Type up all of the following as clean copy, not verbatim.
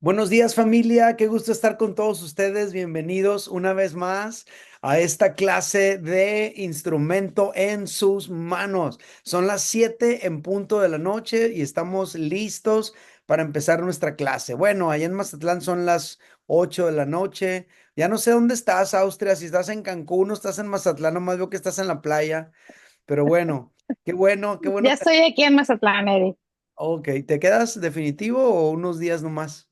Buenos días familia, qué gusto estar con todos ustedes. Bienvenidos una vez más a esta clase de instrumento en sus manos. Son las 7 en punto de la noche y estamos listos para empezar nuestra clase. Bueno, allá en Mazatlán son las 8 de la noche. Ya no sé dónde estás, Austria, si estás en Cancún o estás en Mazatlán, nomás veo que estás en la playa. Pero bueno, qué bueno. Ya estoy aquí en Mazatlán, Eddie. Ok, ¿te quedas definitivo o unos días nomás?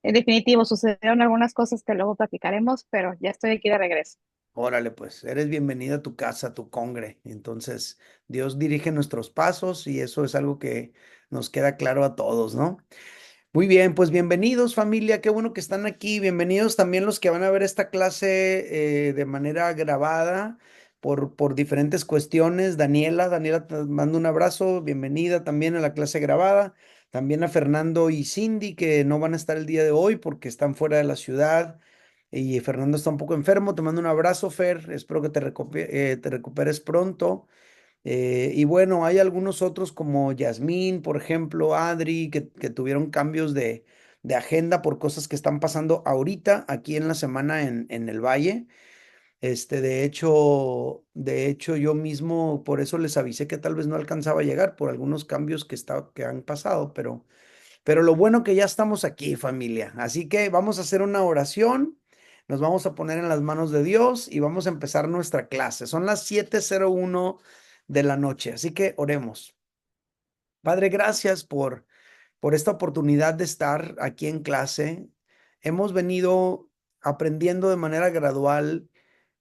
En definitivo, sucedieron algunas cosas que luego platicaremos, pero ya estoy aquí de regreso. Órale, pues eres bienvenida a tu casa, a tu congre. Entonces, Dios dirige nuestros pasos y eso es algo que nos queda claro a todos, ¿no? Muy bien, pues bienvenidos familia, qué bueno que están aquí. Bienvenidos también los que van a ver esta clase de manera grabada por diferentes cuestiones. Daniela, te mando un abrazo, bienvenida también a la clase grabada. También a Fernando y Cindy que no van a estar el día de hoy porque están fuera de la ciudad. Y Fernando está un poco enfermo. Te mando un abrazo, Fer. Espero que te recuperes pronto. Y bueno, hay algunos otros como Yasmín, por ejemplo, Adri, que tuvieron cambios de agenda por cosas que están pasando ahorita aquí en la semana en el Valle. De hecho, yo mismo por eso les avisé que tal vez no alcanzaba a llegar por algunos cambios que han pasado, pero lo bueno que ya estamos aquí, familia. Así que vamos a hacer una oración, nos vamos a poner en las manos de Dios y vamos a empezar nuestra clase. Son las 7:01 de la noche, así que oremos. Padre, gracias por esta oportunidad de estar aquí en clase. Hemos venido aprendiendo de manera gradual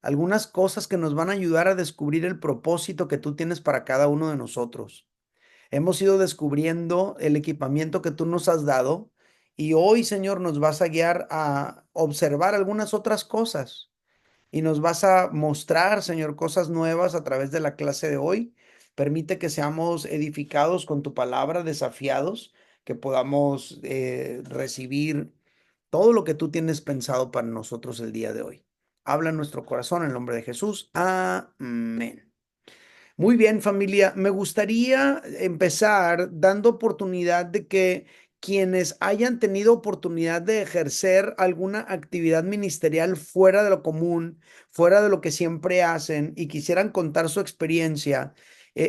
algunas cosas que nos van a ayudar a descubrir el propósito que tú tienes para cada uno de nosotros. Hemos ido descubriendo el equipamiento que tú nos has dado y hoy, Señor, nos vas a guiar a observar algunas otras cosas y nos vas a mostrar, Señor, cosas nuevas a través de la clase de hoy. Permite que seamos edificados con tu palabra, desafiados, que podamos recibir todo lo que tú tienes pensado para nosotros el día de hoy. Habla en nuestro corazón en el nombre de Jesús. Amén. Muy bien, familia. Me gustaría empezar dando oportunidad de que quienes hayan tenido oportunidad de ejercer alguna actividad ministerial fuera de lo común, fuera de lo que siempre hacen y quisieran contar su experiencia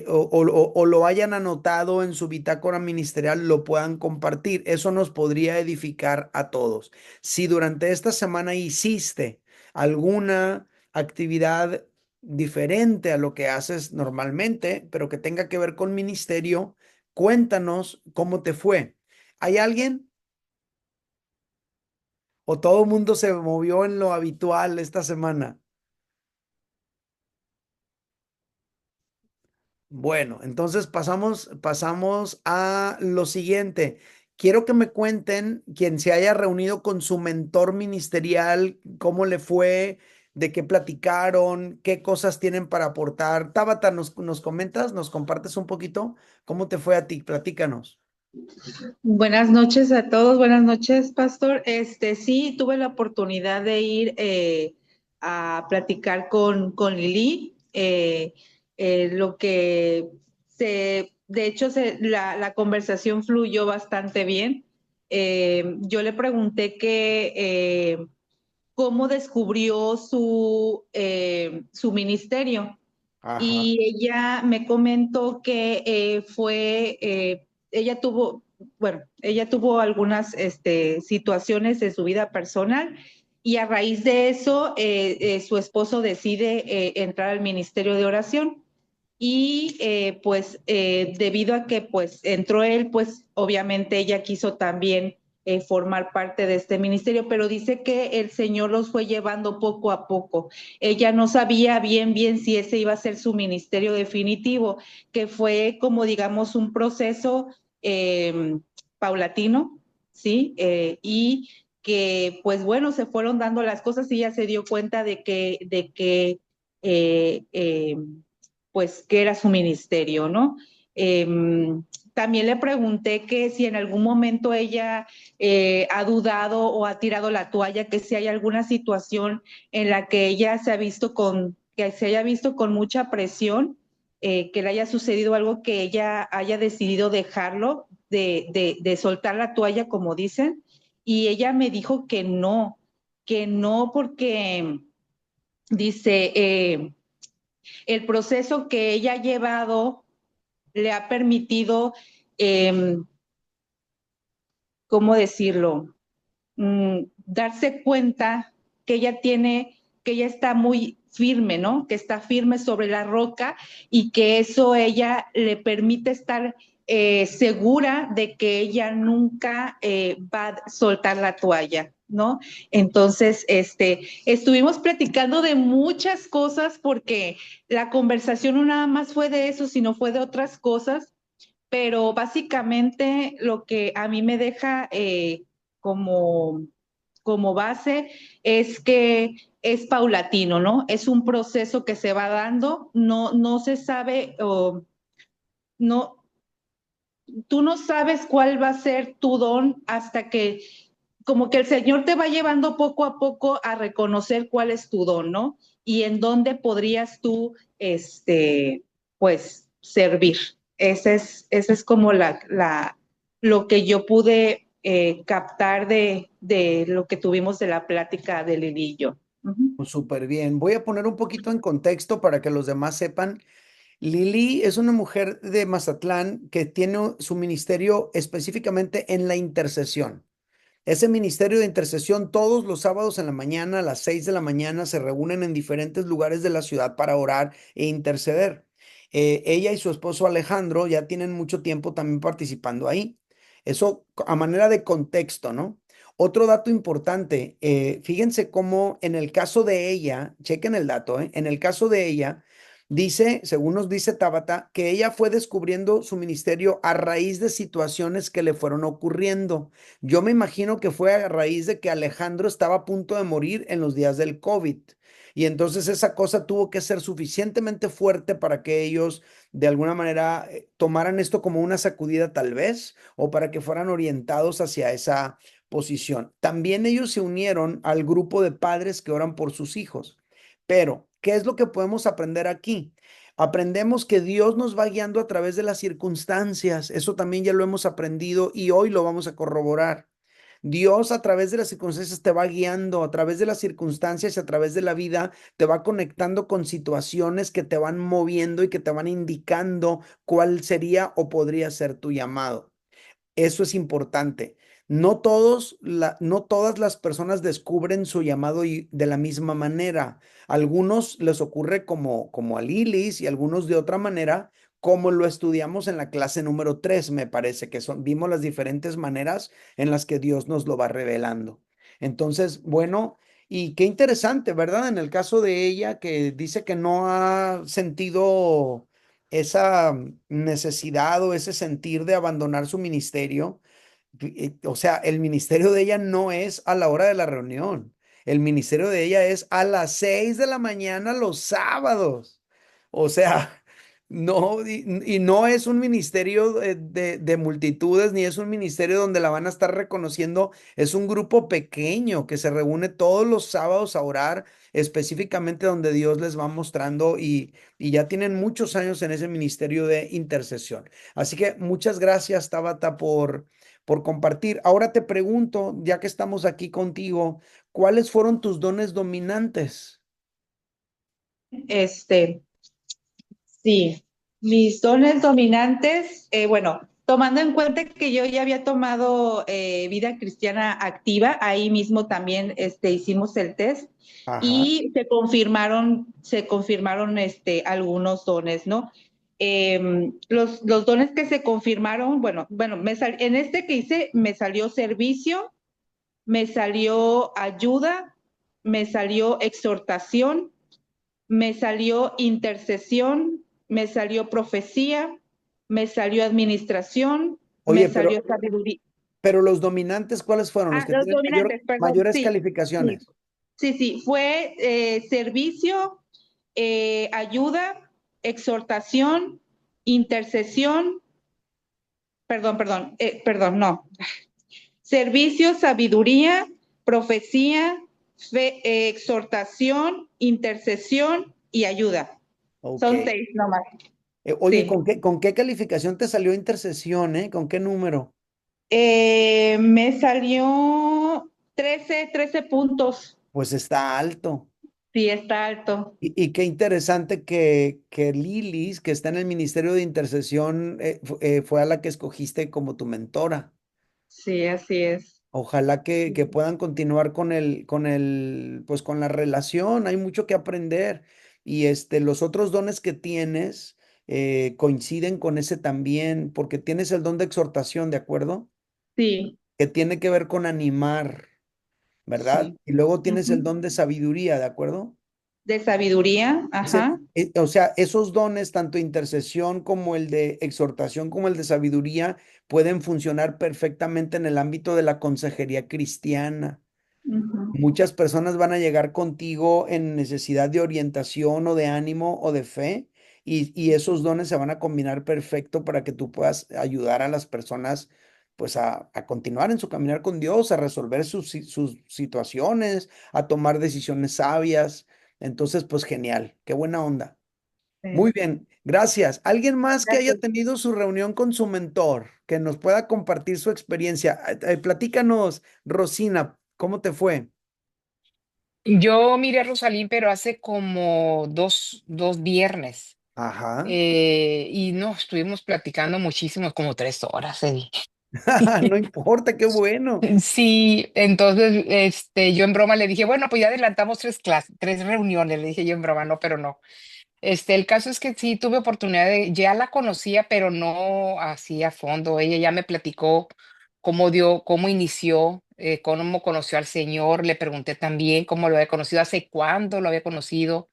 o lo hayan anotado en su bitácora ministerial, lo puedan compartir. Eso nos podría edificar a todos. Si durante esta semana hiciste alguna actividad diferente a lo que haces normalmente, pero que tenga que ver con ministerio, cuéntanos cómo te fue. ¿Hay alguien o todo el mundo se movió en lo habitual esta semana? Bueno, entonces pasamos a lo siguiente. Quiero que me cuenten quien se haya reunido con su mentor ministerial, cómo le fue, de qué platicaron, qué cosas tienen para aportar. Tabata, ¿nos comentas, nos compartes un poquito cómo te fue a ti? Platícanos. Buenas noches a todos, buenas noches, Pastor. Sí, tuve la oportunidad de ir a platicar con Lili. Lo que de hecho, la conversación fluyó bastante bien. Yo le pregunté cómo descubrió su ministerio. Ajá, Y ella me comentó que ella tuvo algunas situaciones de su vida personal y a raíz de eso su esposo decide entrar al ministerio de oración y debido a que pues entró él, pues obviamente ella quiso también formar parte de este ministerio, pero dice que el Señor los fue llevando poco a poco. Ella no sabía bien si ese iba a ser su ministerio definitivo, que fue como digamos un proceso paulatino, ¿sí? Y que pues bueno, se fueron dando las cosas y ella se dio cuenta de que eh, eh, pues que era su ministerio, ¿no? Eh, También le pregunté que si en algún momento ella ha dudado o ha tirado la toalla, que si hay alguna situación en la que ella que se haya visto con mucha presión, que le haya sucedido algo que ella haya decidido dejarlo, de soltar la toalla, como dicen, y ella me dijo que no porque dice, el proceso que ella ha llevado le ha permitido, ¿cómo decirlo? Darse cuenta que ella está muy firme, ¿no? Que está firme sobre la roca y que eso ella le permite estar segura de que ella nunca va a soltar la toalla, ¿no? Entonces, estuvimos platicando de muchas cosas porque la conversación no nada más fue de eso, sino fue de otras cosas, pero básicamente lo que a mí me deja como, como base es que es paulatino, ¿no? Es un proceso que se va dando, no se sabe, no, tú no sabes cuál va a ser tu don hasta que como que el Señor te va llevando poco a poco a reconocer cuál es tu don, ¿no? Y en dónde podrías tú, pues, servir. Ese es como lo que yo pude captar de lo que tuvimos de la plática de Lili y yo. Uh-huh. Pues súper bien. Voy a poner un poquito en contexto para que los demás sepan. Lili es una mujer de Mazatlán que tiene su ministerio específicamente en la intercesión. Ese ministerio de intercesión todos los sábados en la mañana a las 6 de la mañana se reúnen en diferentes lugares de la ciudad para orar e interceder. Ella y su esposo Alejandro ya tienen mucho tiempo también participando ahí. Eso a manera de contexto, ¿no? Otro dato importante, fíjense cómo en el caso de ella, chequen el dato, en el caso de ella, dice, según nos dice Tabata, que ella fue descubriendo su ministerio a raíz de situaciones que le fueron ocurriendo. Yo me imagino que fue a raíz de que Alejandro estaba a punto de morir en los días del COVID. Y entonces esa cosa tuvo que ser suficientemente fuerte para que ellos de alguna manera tomaran esto como una sacudida tal vez, o para que fueran orientados hacia esa posición. También ellos se unieron al grupo de padres que oran por sus hijos. Pero, ¿qué es lo que podemos aprender aquí? Aprendemos que Dios nos va guiando a través de las circunstancias. Eso también ya lo hemos aprendido y hoy lo vamos a corroborar. Dios a través de las circunstancias te va guiando, a través de las circunstancias y a través de la vida te va conectando con situaciones que te van moviendo y que te van indicando cuál sería o podría ser tu llamado. Eso es importante. No todas las personas descubren su llamado de la misma manera. Algunos les ocurre como a Lilis y algunos de otra manera, como lo estudiamos en la clase número 3, me parece que vimos las diferentes maneras en las que Dios nos lo va revelando. Entonces, bueno, y qué interesante, ¿verdad? En el caso de ella, que dice que no ha sentido esa necesidad o ese sentir de abandonar su ministerio. O sea, el ministerio de ella no es a la hora de la reunión. El ministerio de ella es a las 6 de la mañana los sábados. O sea, no, y no es un ministerio de multitudes, ni es un ministerio donde la van a estar reconociendo. Es un grupo pequeño que se reúne todos los sábados a orar, específicamente donde Dios les va mostrando y ya tienen muchos años en ese ministerio de intercesión. Así que muchas gracias, Tabata, por compartir. Ahora te pregunto, ya que estamos aquí contigo, ¿cuáles fueron tus dones dominantes? Sí, mis dones dominantes, bueno, tomando en cuenta que yo ya había tomado vida cristiana activa, ahí mismo también hicimos el test Ajá. y se confirmaron algunos dones, ¿no? Los dones que se confirmaron, bueno, en este que hice me salió servicio, me salió ayuda, me salió exhortación, me salió intercesión, me salió profecía, me salió administración, me Oye, salió sabiduría. pero los dominantes, ¿cuáles fueron? Los Ah, que los tienen dominantes, perdón, mayores sí, sí, calificaciones. sí, fue servicio, ayuda, exhortación, intercesión, no, servicio, sabiduría, profecía, exhortación, intercesión y ayuda. Ok, Son 6 nomás. Oye, Sí. con qué calificación te salió intercesión, eh? ¿Con qué número? Me salió 13 puntos. Pues está alto. Sí, está alto. Y qué interesante que Lilis, que está en el Ministerio de Intercesión, fue a la que escogiste como tu mentora. Sí, así es. Ojalá que puedan continuar pues con la relación. Hay mucho que aprender. Y los otros dones que tienes coinciden con ese también, porque tienes el don de exhortación, ¿de acuerdo? Sí, Que tiene que ver con animar, ¿verdad? sí. Y luego tienes el Ujú. don de sabiduría, ¿de acuerdo? De sabiduría, ajá. O sea, esos dones, tanto intercesión como el de exhortación, como el de sabiduría, pueden funcionar perfectamente en el ámbito de la consejería cristiana. Ujú. Muchas personas van a llegar contigo en necesidad de orientación o de ánimo o de fe, y esos dones se van a combinar perfecto para que tú puedas ayudar a las personas pues a continuar en su caminar con Dios, a resolver sus situaciones, a tomar decisiones sabias. Entonces, pues genial, qué buena onda. Muy Sí. bien, gracias. ¿Alguien más que haya Gracias. tenido su reunión con su mentor, que nos pueda compartir su experiencia? Platícanos, Rosina, ¿cómo te fue? Yo miré a Rosalín, pero hace como dos viernes. Ajá. Y no, estuvimos platicando muchísimo, como 3 horas. No importa, qué bueno. Sí, entonces yo en broma le dije, bueno, pues ya adelantamos 3 reuniones, le dije yo en broma, no, pero no. El caso es que sí tuve oportunidad ya la conocía, pero no así a fondo. Ella ya me platicó cómo inició, cómo conoció al Señor. Le pregunté también cómo lo había conocido, hace cuándo lo había conocido.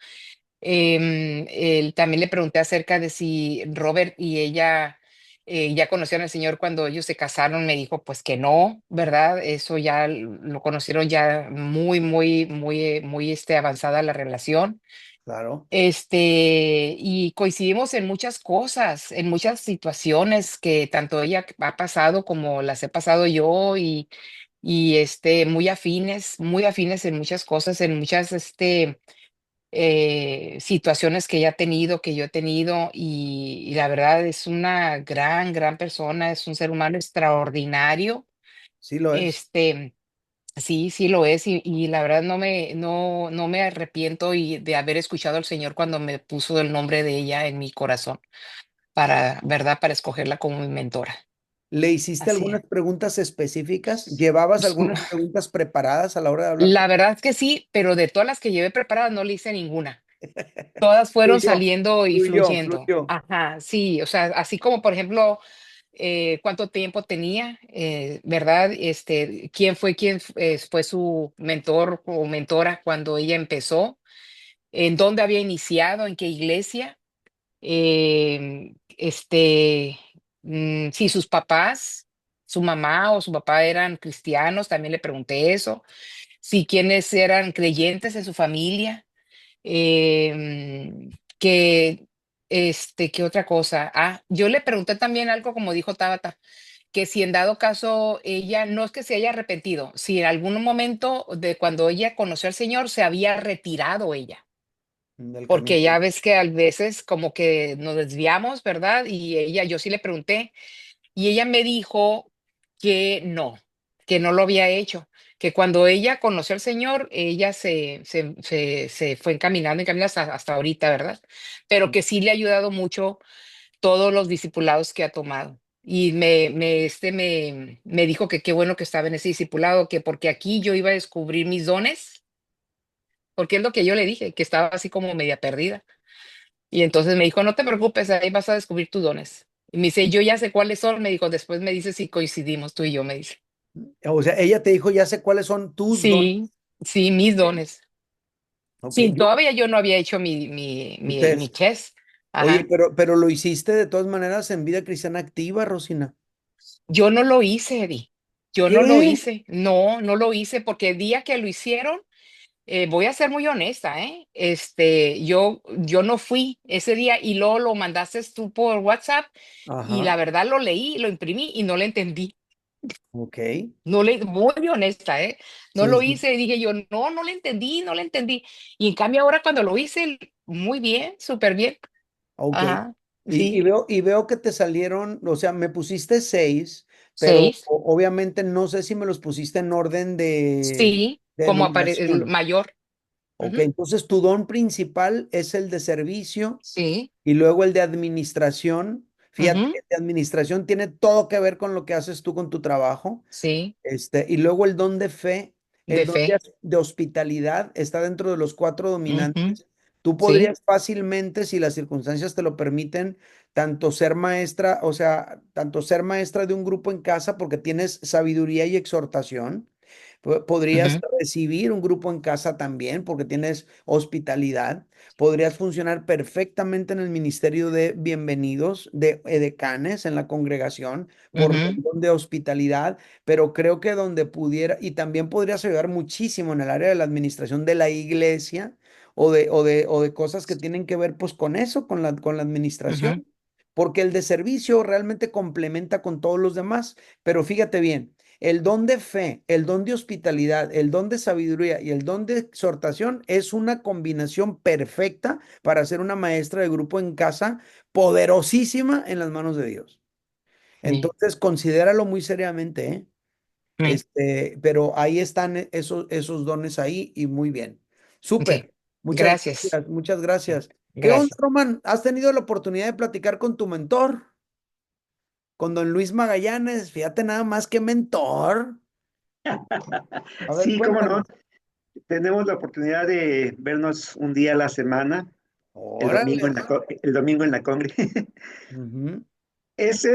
También le pregunté acerca de si Robert y ella ya conocían al Señor cuando ellos se casaron. Me dijo pues que no, ¿verdad? Eso ya lo conocieron ya muy, muy, muy, muy avanzada la relación. Claro. Y coincidimos en muchas cosas, en muchas situaciones que tanto ella ha pasado como las he pasado yo, y muy afines en muchas cosas, en muchas situaciones que ella ha tenido, que yo he tenido, y la verdad es una gran, gran persona, es un ser humano extraordinario. Sí lo es. Este, Sí, sí lo es, y la verdad no me arrepiento de haber escuchado al Señor cuando me puso el nombre de ella en mi corazón ¿verdad? Para escogerla como mi mentora. ¿Le hiciste Así algunas es. preguntas específicas? ¿Llevabas algunas preguntas preparadas a la hora de hablar con La verdad es que sí, pero de todas las que llevé preparadas no le hice ninguna. Todas fueron Fluyó, saliendo y fluyó, fluyendo. fluyó. Ajá, sí, o sea, así como por ejemplo, cuánto tiempo tenía, ¿verdad? Quién fue su mentor o mentora cuando ella empezó, en dónde había iniciado, en qué iglesia, si sus papás, su mamá o su papá eran cristianos, también le pregunté eso, si quienes eran creyentes en su familia, que, ¿qué otra cosa? Yo le pregunté también algo, como dijo Tabata, que si en dado caso ella, no es que se haya arrepentido, si en algún momento de cuando ella conoció al Señor se había retirado ella, Del camino. porque ya ves que a veces como que nos desviamos, ¿verdad? Y yo sí le pregunté, y ella me dijo que no lo había hecho, que cuando ella conoció al Señor, ella se fue encaminando hasta ahorita, ¿verdad? Pero que sí le ha ayudado mucho todos los discipulados que ha tomado. Y me dijo que qué bueno que estaba en ese discipulado, que porque aquí yo iba a descubrir mis dones, porque es lo que yo le dije, que estaba así como media perdida. Y entonces me dijo, no te preocupes, ahí vas a descubrir tus dones. Y me dice, yo ya sé cuáles son. Me dijo, después me dice si coincidimos tú y yo, me dice. O sea, ella te dijo, ya sé cuáles son tus dones. Sí, sí, mis dones. Ok, Sí, todavía yo no había hecho mi test. test. Oye, Ajá. pero lo hiciste de todas maneras en Vida Cristiana Activa, Rosina. Yo no lo hice, Eddie. Yo no lo ¿Qué? hice. No, no lo hice porque el día que lo hicieron, voy a ser muy honesta, ¿eh? Yo no fui ese día y luego lo mandaste tú por WhatsApp y Ajá, la verdad lo leí, lo imprimí y no lo entendí. ok. Muy honesta, ¿eh? No Sí, lo sí. hice y dije yo, no, no le entendí, no le entendí. Y en cambio ahora cuando lo hice, muy bien, súper bien. Ok. Ajá. Y Sí, veo que te salieron, o sea, me pusiste 6, pero 6. obviamente no sé si me los pusiste en orden Sí, de como el numeración. mayor. Ok, Ujú. entonces tu don principal es el de servicio Sí. y luego el de administración. Fíjate Ujú. que el de administración tiene todo que ver con lo que haces tú con tu trabajo. Sí, Y luego el don de fe, el de don fe. de hospitalidad está dentro de los 4 Ujú. dominantes. Tú Sí. podrías fácilmente, si las circunstancias te lo permiten, tanto ser maestra, o sea, tanto ser maestra de un grupo en casa porque tienes sabiduría y exhortación. Podrías Ujú. recibir un grupo en casa también porque tienes hospitalidad. Podrías funcionar perfectamente en el ministerio de bienvenidos, de edecanes en la congregación por Ujú. el don de hospitalidad, pero creo que donde pudiera, y también podrías ayudar muchísimo en el área de la administración de la iglesia o de cosas que tienen que ver pues con eso, con la administración, Ujú. porque el de servicio realmente complementa con todos los demás, pero fíjate bien. El don de fe, el don de hospitalidad, el don de sabiduría y el don de exhortación es una combinación perfecta para ser una maestra de grupo en casa, poderosísima en las manos de Dios. Sí. Entonces, considéralo muy seriamente, ¿eh? Sí. Pero ahí están esos dones ahí y muy bien. Sí. Súper. Muchas Gracias. gracias, muchas gracias. ¿Qué onda, Gracias. Román? ¿Has tenido la oportunidad de platicar con tu mentor, con don Luis Magallanes? Fíjate nada más que mentor. A ver, Sí, cómo no. cuéntanos. Tenemos la oportunidad de vernos un día a la semana, Órale. el domingo en la Congre. Ujú. Es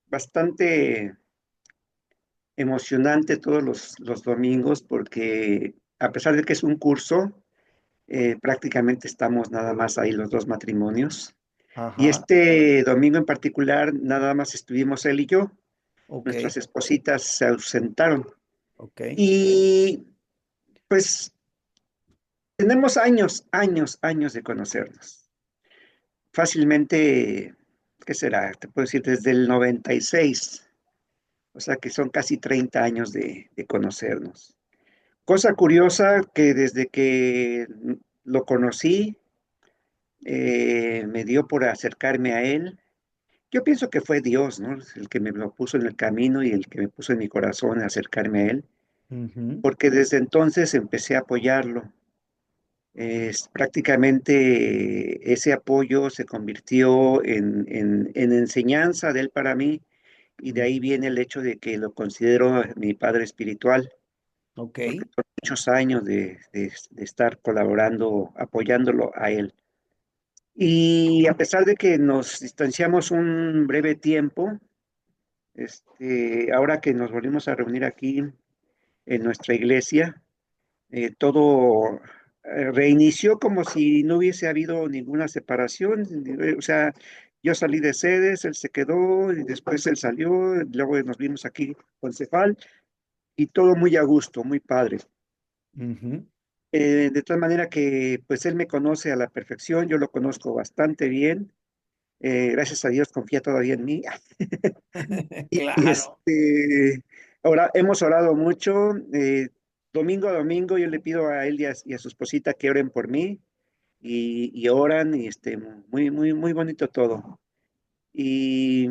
bastante emocionante todos los domingos porque a pesar de que es un curso, prácticamente estamos nada más ahí los dos matrimonios. Y Ajá. este domingo en particular, nada más estuvimos él y yo. Ok, Nuestras espositas se ausentaron. ok. Y pues tenemos años, años, años de conocernos. Fácilmente, ¿qué será? Te puedo decir desde el 96, o sea que son casi 30 años de conocernos. Cosa curiosa que desde que lo conocí, me dio por acercarme a él. Yo pienso que fue Dios, ¿no? El que me lo puso en el camino y el que me puso en mi corazón a acercarme a él, Ujú. porque desde entonces empecé a apoyarlo. Prácticamente ese apoyo se convirtió en enseñanza de él para mí y de Mm. ahí viene el hecho de que lo considero mi padre espiritual, Ok. porque son muchos años de estar colaborando, apoyándolo a él. Y a pesar de que nos distanciamos un breve tiempo, ahora que nos volvimos a reunir aquí en nuestra iglesia, todo reinició como si no hubiese habido ninguna separación. O sea, yo salí de sedes, él se quedó, y después él salió, luego nos vimos aquí con Cefal, y todo muy a gusto, muy padre. Ujú. De tal manera que pues él me conoce a la perfección, yo lo conozco bastante bien. Gracias a Dios confía todavía en mí. Y Claro. ahora hemos orado mucho. Domingo a domingo yo le pido a él y a su esposita que oren por mí y oran y muy, muy, muy bonito todo. ¿Y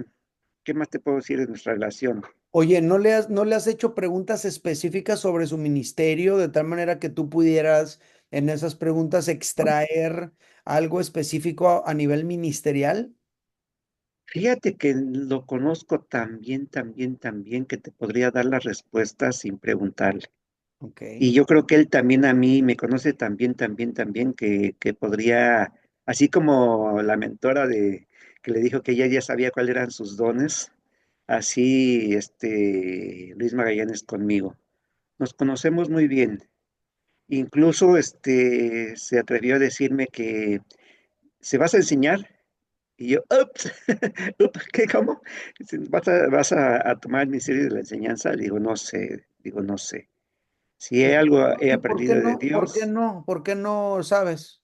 qué más te puedo decir de nuestra relación? Oye, no le has hecho preguntas específicas sobre su ministerio de tal manera que tú pudieras en esas preguntas extraer algo específico a nivel ministerial? Fíjate que lo conozco tan bien, tan bien, tan bien que te podría dar las respuestas sin preguntarle. Ok. Y yo creo que él también a mí me conoce tan bien, tan bien, tan bien que podría, así como la mentora que le dijo que ella ya sabía cuáles eran sus dones, así Luis Magallanes conmigo. Nos conocemos muy bien. Incluso se atrevió a decirme que se vas a enseñar. Y yo, ups, ups, ¿qué, cómo? Dice, ¿Vas a tomar mi serie de la enseñanza? Digo, no sé. Si hay algo he ¿Y por qué aprendido de no? ¿Por qué Dios, no? ¿Por qué no sabes?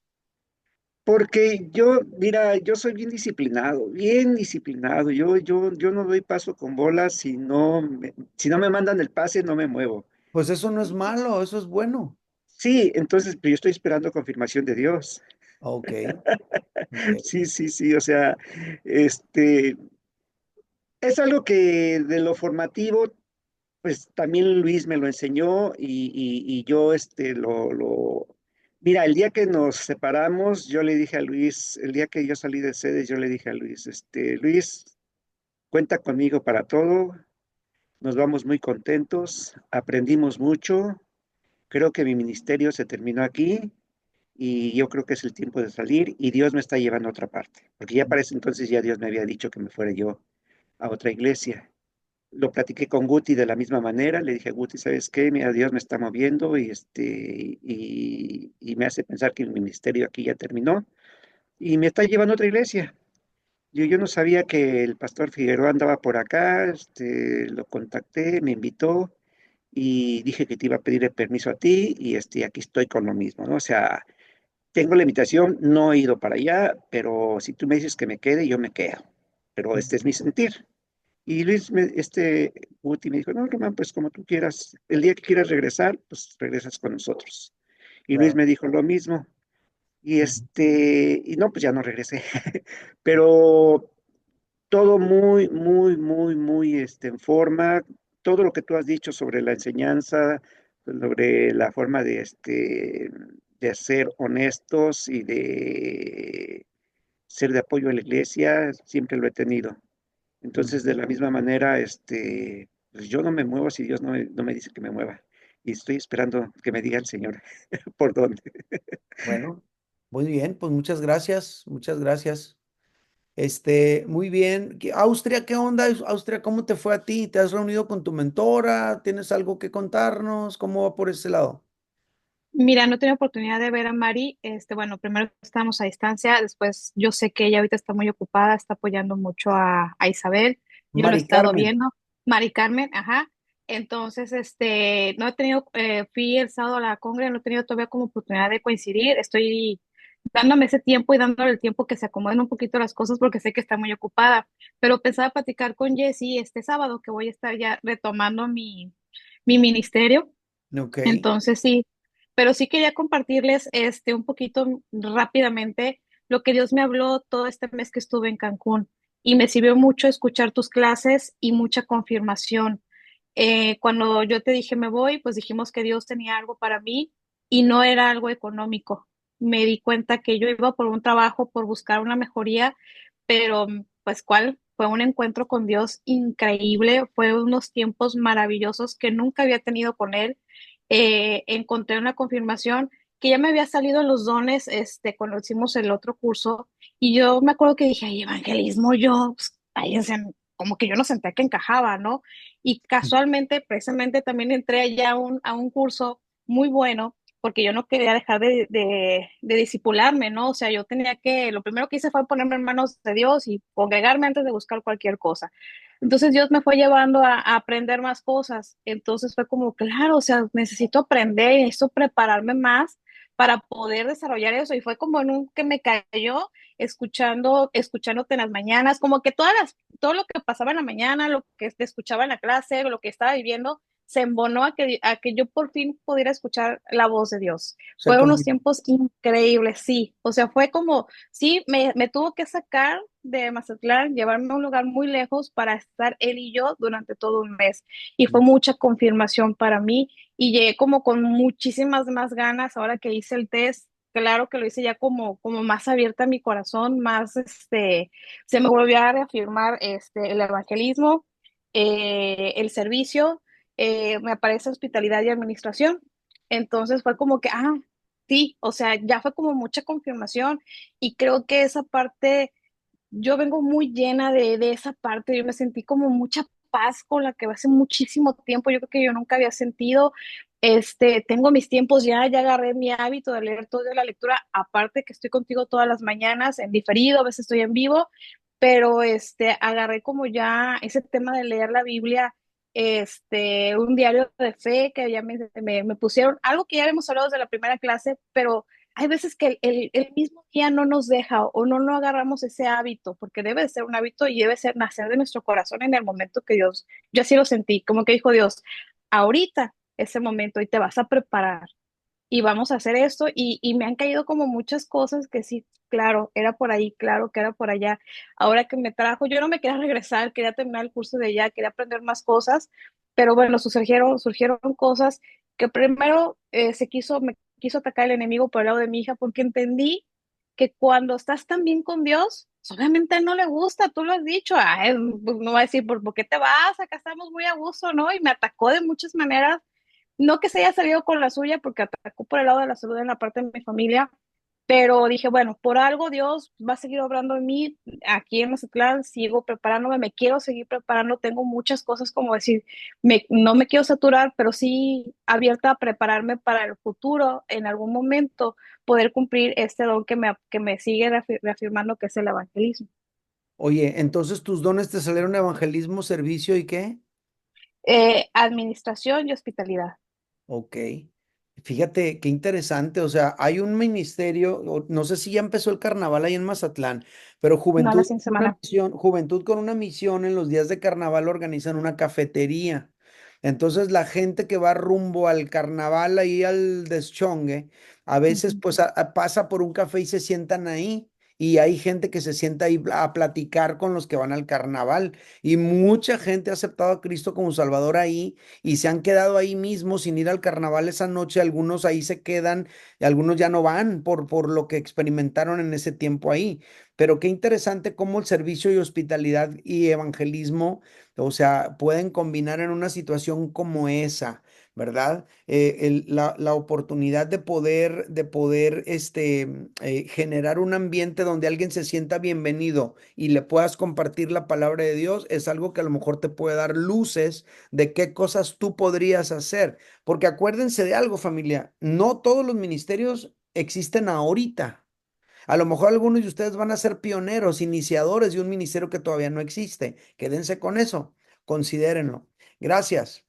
porque yo, mira, yo soy bien disciplinado, bien disciplinado. Yo no doy paso con bolas si no me mandan el pase, no me muevo. Pues eso no es malo, eso es bueno. Sí, entonces, pero yo estoy esperando confirmación de Dios. Ok, ok. Sí, sí, sí, o sea, este, es algo que de lo formativo, pues también Luis me lo enseñó y yo mira, el día que nos separamos, yo le dije a Luis, el día que yo salí de sedes, yo le dije a Luis, Luis, cuenta conmigo para todo, nos vamos muy contentos, aprendimos mucho, creo que mi ministerio se terminó aquí y yo creo que es el tiempo de salir y Dios me está llevando a otra parte, porque ya para ese entonces ya Dios me había dicho que me fuera yo a otra iglesia. Lo platiqué con Guti de la misma manera, le dije, Guti, ¿sabes qué? Mira, Dios me está moviendo y me hace pensar que el ministerio aquí ya terminó y me está llevando a otra iglesia. Yo no sabía que el pastor Figueroa andaba por acá, lo contacté, me invitó y dije que te iba a pedir el permiso a ti y aquí estoy con lo mismo, ¿no? O sea, tengo la invitación, no he ido para allá, pero si tú me dices que me quede, yo me quedo. Pero este es mi sentir. Y Luis, Guti me dijo, no, Román, pues como tú quieras, el día que quieras regresar, pues regresas con nosotros. Y Luis Claro. me dijo lo mismo. Y Ujú. y no, pues ya no regresé. Pero todo muy, muy, muy, muy, en forma. Todo lo que tú has dicho sobre la enseñanza, sobre la forma de ser honestos y de ser de apoyo a la iglesia, siempre lo he tenido. Entonces, de Ujú. la misma manera, pues yo no me muevo si Dios no me dice que me mueva. Y estoy esperando que me diga el Señor por dónde. Bueno, muy bien, pues muchas gracias, muchas gracias. Muy bien. Austria, ¿qué onda? Austria, ¿cómo te fue a ti? ¿Te has reunido con tu mentora? ¿Tienes algo que contarnos? ¿Cómo va por ese lado? Mira, no he tenido oportunidad de ver a Mari. Bueno, primero estábamos a distancia, después yo sé que ella ahorita está muy ocupada, está apoyando mucho a Isabel. Yo lo he Mari estado Carmen. viendo. Mari Carmen, ajá. Entonces, no he tenido, fui el sábado a la congre, no he tenido todavía como oportunidad de coincidir. Estoy dándome ese tiempo y dándole el tiempo que se acomoden un poquito las cosas porque sé que está muy ocupada. Pero pensaba platicar con Jessie este sábado que voy a estar ya retomando mi ministerio. Ok. Entonces sí, pero sí quería compartirles un poquito rápidamente lo que Dios me habló todo este mes que estuve en Cancún y me sirvió mucho escuchar tus clases y mucha confirmación. Cuando yo te dije me voy, pues dijimos que Dios tenía algo para mí y no era algo económico. Me di cuenta que yo iba por un trabajo, por buscar una mejoría, pero pues ¿cuál? Fue un encuentro con Dios increíble, fue unos tiempos maravillosos que nunca había tenido con Él. Encontré una confirmación que ya me había salido en los dones, cuando hicimos el otro curso, y yo me acuerdo que dije, ay, evangelismo, yo, pues, ay, o sea, como que yo no sentía que encajaba, ¿no? Y casualmente, precisamente, también entré allá a un curso muy bueno, porque yo no quería dejar de discipularme, ¿no? O sea, yo tenía que, lo primero que hice fue ponerme en manos de Dios y congregarme antes de buscar cualquier cosa. Entonces Dios me fue llevando a aprender más cosas. Entonces fue como, claro, o sea, necesito aprender, necesito prepararme más para poder desarrollar eso. Y fue como en un que me cayó escuchándote en las mañanas, como que todo lo que pasaba en la mañana, lo que te escuchaba en la clase, lo que estaba viviendo, se embonó a que yo por fin pudiera escuchar la voz de Dios. Se Fueron unos convirtió. tiempos increíbles, sí. O sea, fue como, sí, me tuvo que sacar de Mazatlán, llevarme a un lugar muy lejos para estar él y yo durante todo un mes. Y fue mucha confirmación para mí y llegué como con muchísimas más ganas ahora que hice el test. Claro que lo hice ya como más abierta mi corazón, más se me volvió a reafirmar el evangelismo, el servicio, me aparece hospitalidad y administración. Entonces fue como que, sí, o sea, ya fue como mucha confirmación y creo que esa parte, yo vengo muy llena de esa parte, yo me sentí como mucha paz con la que hace muchísimo tiempo, yo creo que yo nunca había sentido, tengo mis tiempos ya agarré mi hábito de leer toda la lectura, aparte que estoy contigo todas las mañanas en diferido, a veces estoy en vivo, pero agarré como ya ese tema de leer la Biblia, un diario de fe que ya me pusieron, algo que ya habíamos hablado desde la primera clase, pero hay veces que el mismo día no nos deja o no agarramos ese hábito, porque debe de ser un hábito y debe ser nacer de nuestro corazón en el momento que Dios, yo así lo sentí, como que dijo Dios, ahorita es el momento y te vas a preparar. y vamos a hacer esto y me han caído como muchas cosas que sí, claro, era por ahí, claro que era por allá. Ahora que me trajo, yo no me quería regresar, quería terminar el curso de allá, quería aprender más cosas, pero bueno, surgieron cosas que primero me quiso atacar el enemigo por el lado de mi hija porque entendí que cuando estás tan bien con Dios, pues, obviamente a él no le gusta, tú lo has dicho, ay, pues, no va a decir, ¿por qué te vas? Acá estamos muy a gusto, ¿no? Y me atacó de muchas maneras, no que se haya salido con la suya, porque atacó por el lado de la salud en la parte de mi familia, pero dije, bueno, por algo Dios va a seguir obrando en mí, aquí en Mazatlán, sigo preparándome, me quiero seguir preparando, tengo muchas cosas como decir, no me quiero saturar, pero sí abierta a prepararme para el futuro, en algún momento, poder cumplir este don que me sigue reafirmando que es el evangelismo. Oye, entonces tus dones te salieron evangelismo, servicio y qué? Administración y hospitalidad, Ok. Fíjate qué interesante, o sea, hay un ministerio, no sé si ya empezó el carnaval ahí en Mazatlán, pero no la sin semana. Juventud con una misión en los días de carnaval organizan una cafetería. Entonces la gente que va rumbo al carnaval ahí al deschongue, a veces Ujú. pues pasa por un café y se sientan ahí. Y hay gente que se sienta ahí a platicar con los que van al carnaval. Y mucha gente ha aceptado a Cristo como Salvador ahí y se han quedado ahí mismo sin ir al carnaval esa noche. Algunos ahí se quedan y algunos ya no van por lo que experimentaron en ese tiempo ahí. Pero qué interesante cómo el servicio y hospitalidad y evangelismo, o sea, pueden combinar en una situación como esa. ¿Verdad? La oportunidad de poder generar un ambiente donde alguien se sienta bienvenido y le puedas compartir la palabra de Dios es algo que a lo mejor te puede dar luces de qué cosas tú podrías hacer. Porque acuérdense de algo, familia, no todos los ministerios existen ahorita. A lo mejor algunos de ustedes van a ser pioneros, iniciadores de un ministerio que todavía no existe. Quédense con eso, considérenlo. Gracias.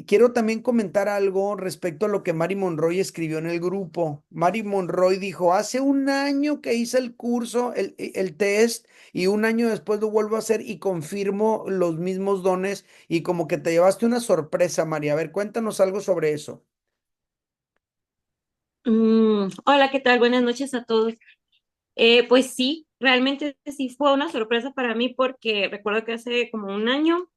Quiero también comentar algo respecto a lo que Mary Monroy escribió en el grupo. Mary Monroy dijo, hace un año que hice el curso, el test, y un año después lo vuelvo a hacer y confirmo los mismos dones y como que te llevaste una sorpresa, María. A ver, cuéntanos algo sobre eso. Hola, ¿qué tal? Buenas noches a todos. Pues sí, realmente sí fue una sorpresa para mí porque recuerdo que hace como un año,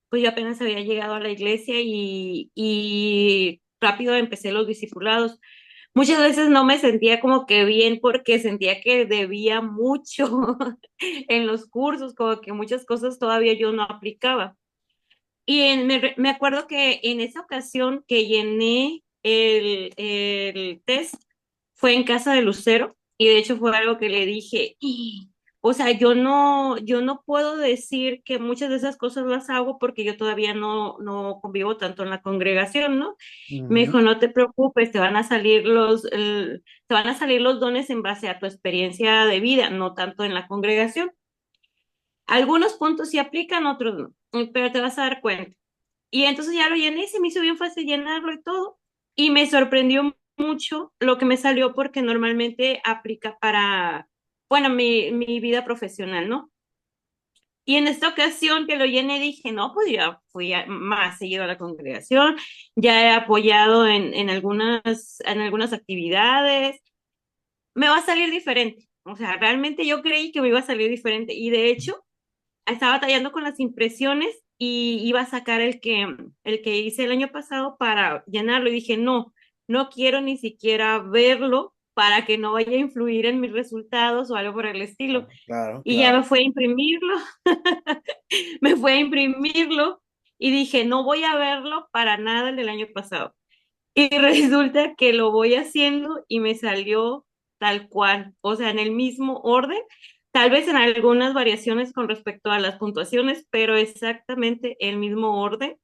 pues yo apenas había llegado a la iglesia y rápido empecé los discipulados. Muchas veces no me sentía como que bien porque sentía que debía mucho en los cursos, como que muchas cosas todavía yo no aplicaba. Me acuerdo que en esa ocasión que llené el test fue en casa de Lucero y de hecho fue algo que le dije, o sea, yo no puedo decir que muchas de esas cosas las hago porque yo todavía no convivo tanto en la congregación, ¿no? Me Ujú. dijo, no te preocupes, te van a salir te van a salir los dones en base a tu experiencia de vida, no tanto en la congregación. Algunos puntos sí aplican, otros no, pero te vas a dar cuenta. Y entonces ya lo llené y se me hizo bien fácil llenarlo y todo. Y me sorprendió mucho lo que me salió porque normalmente aplica para, bueno, mi vida profesional, ¿no? Y en esta ocasión que lo llené dije, no, pues ya más seguido a la congregación, ya he apoyado en algunas actividades, me va a salir diferente. O sea, realmente yo creí que me iba a salir diferente y de hecho estaba batallando con las impresiones y iba a sacar el que hice el año pasado para llenarlo y dije, no, no quiero ni siquiera verlo para que no vaya a influir en mis resultados o algo por el estilo. Claro, Y ya claro. me fue a imprimirlo, me fue a imprimirlo y dije, no voy a verlo para nada el del año pasado. Y resulta que lo voy haciendo y me salió tal cual, o sea, en el mismo orden, tal vez en algunas variaciones con respecto a las puntuaciones, pero exactamente el mismo orden.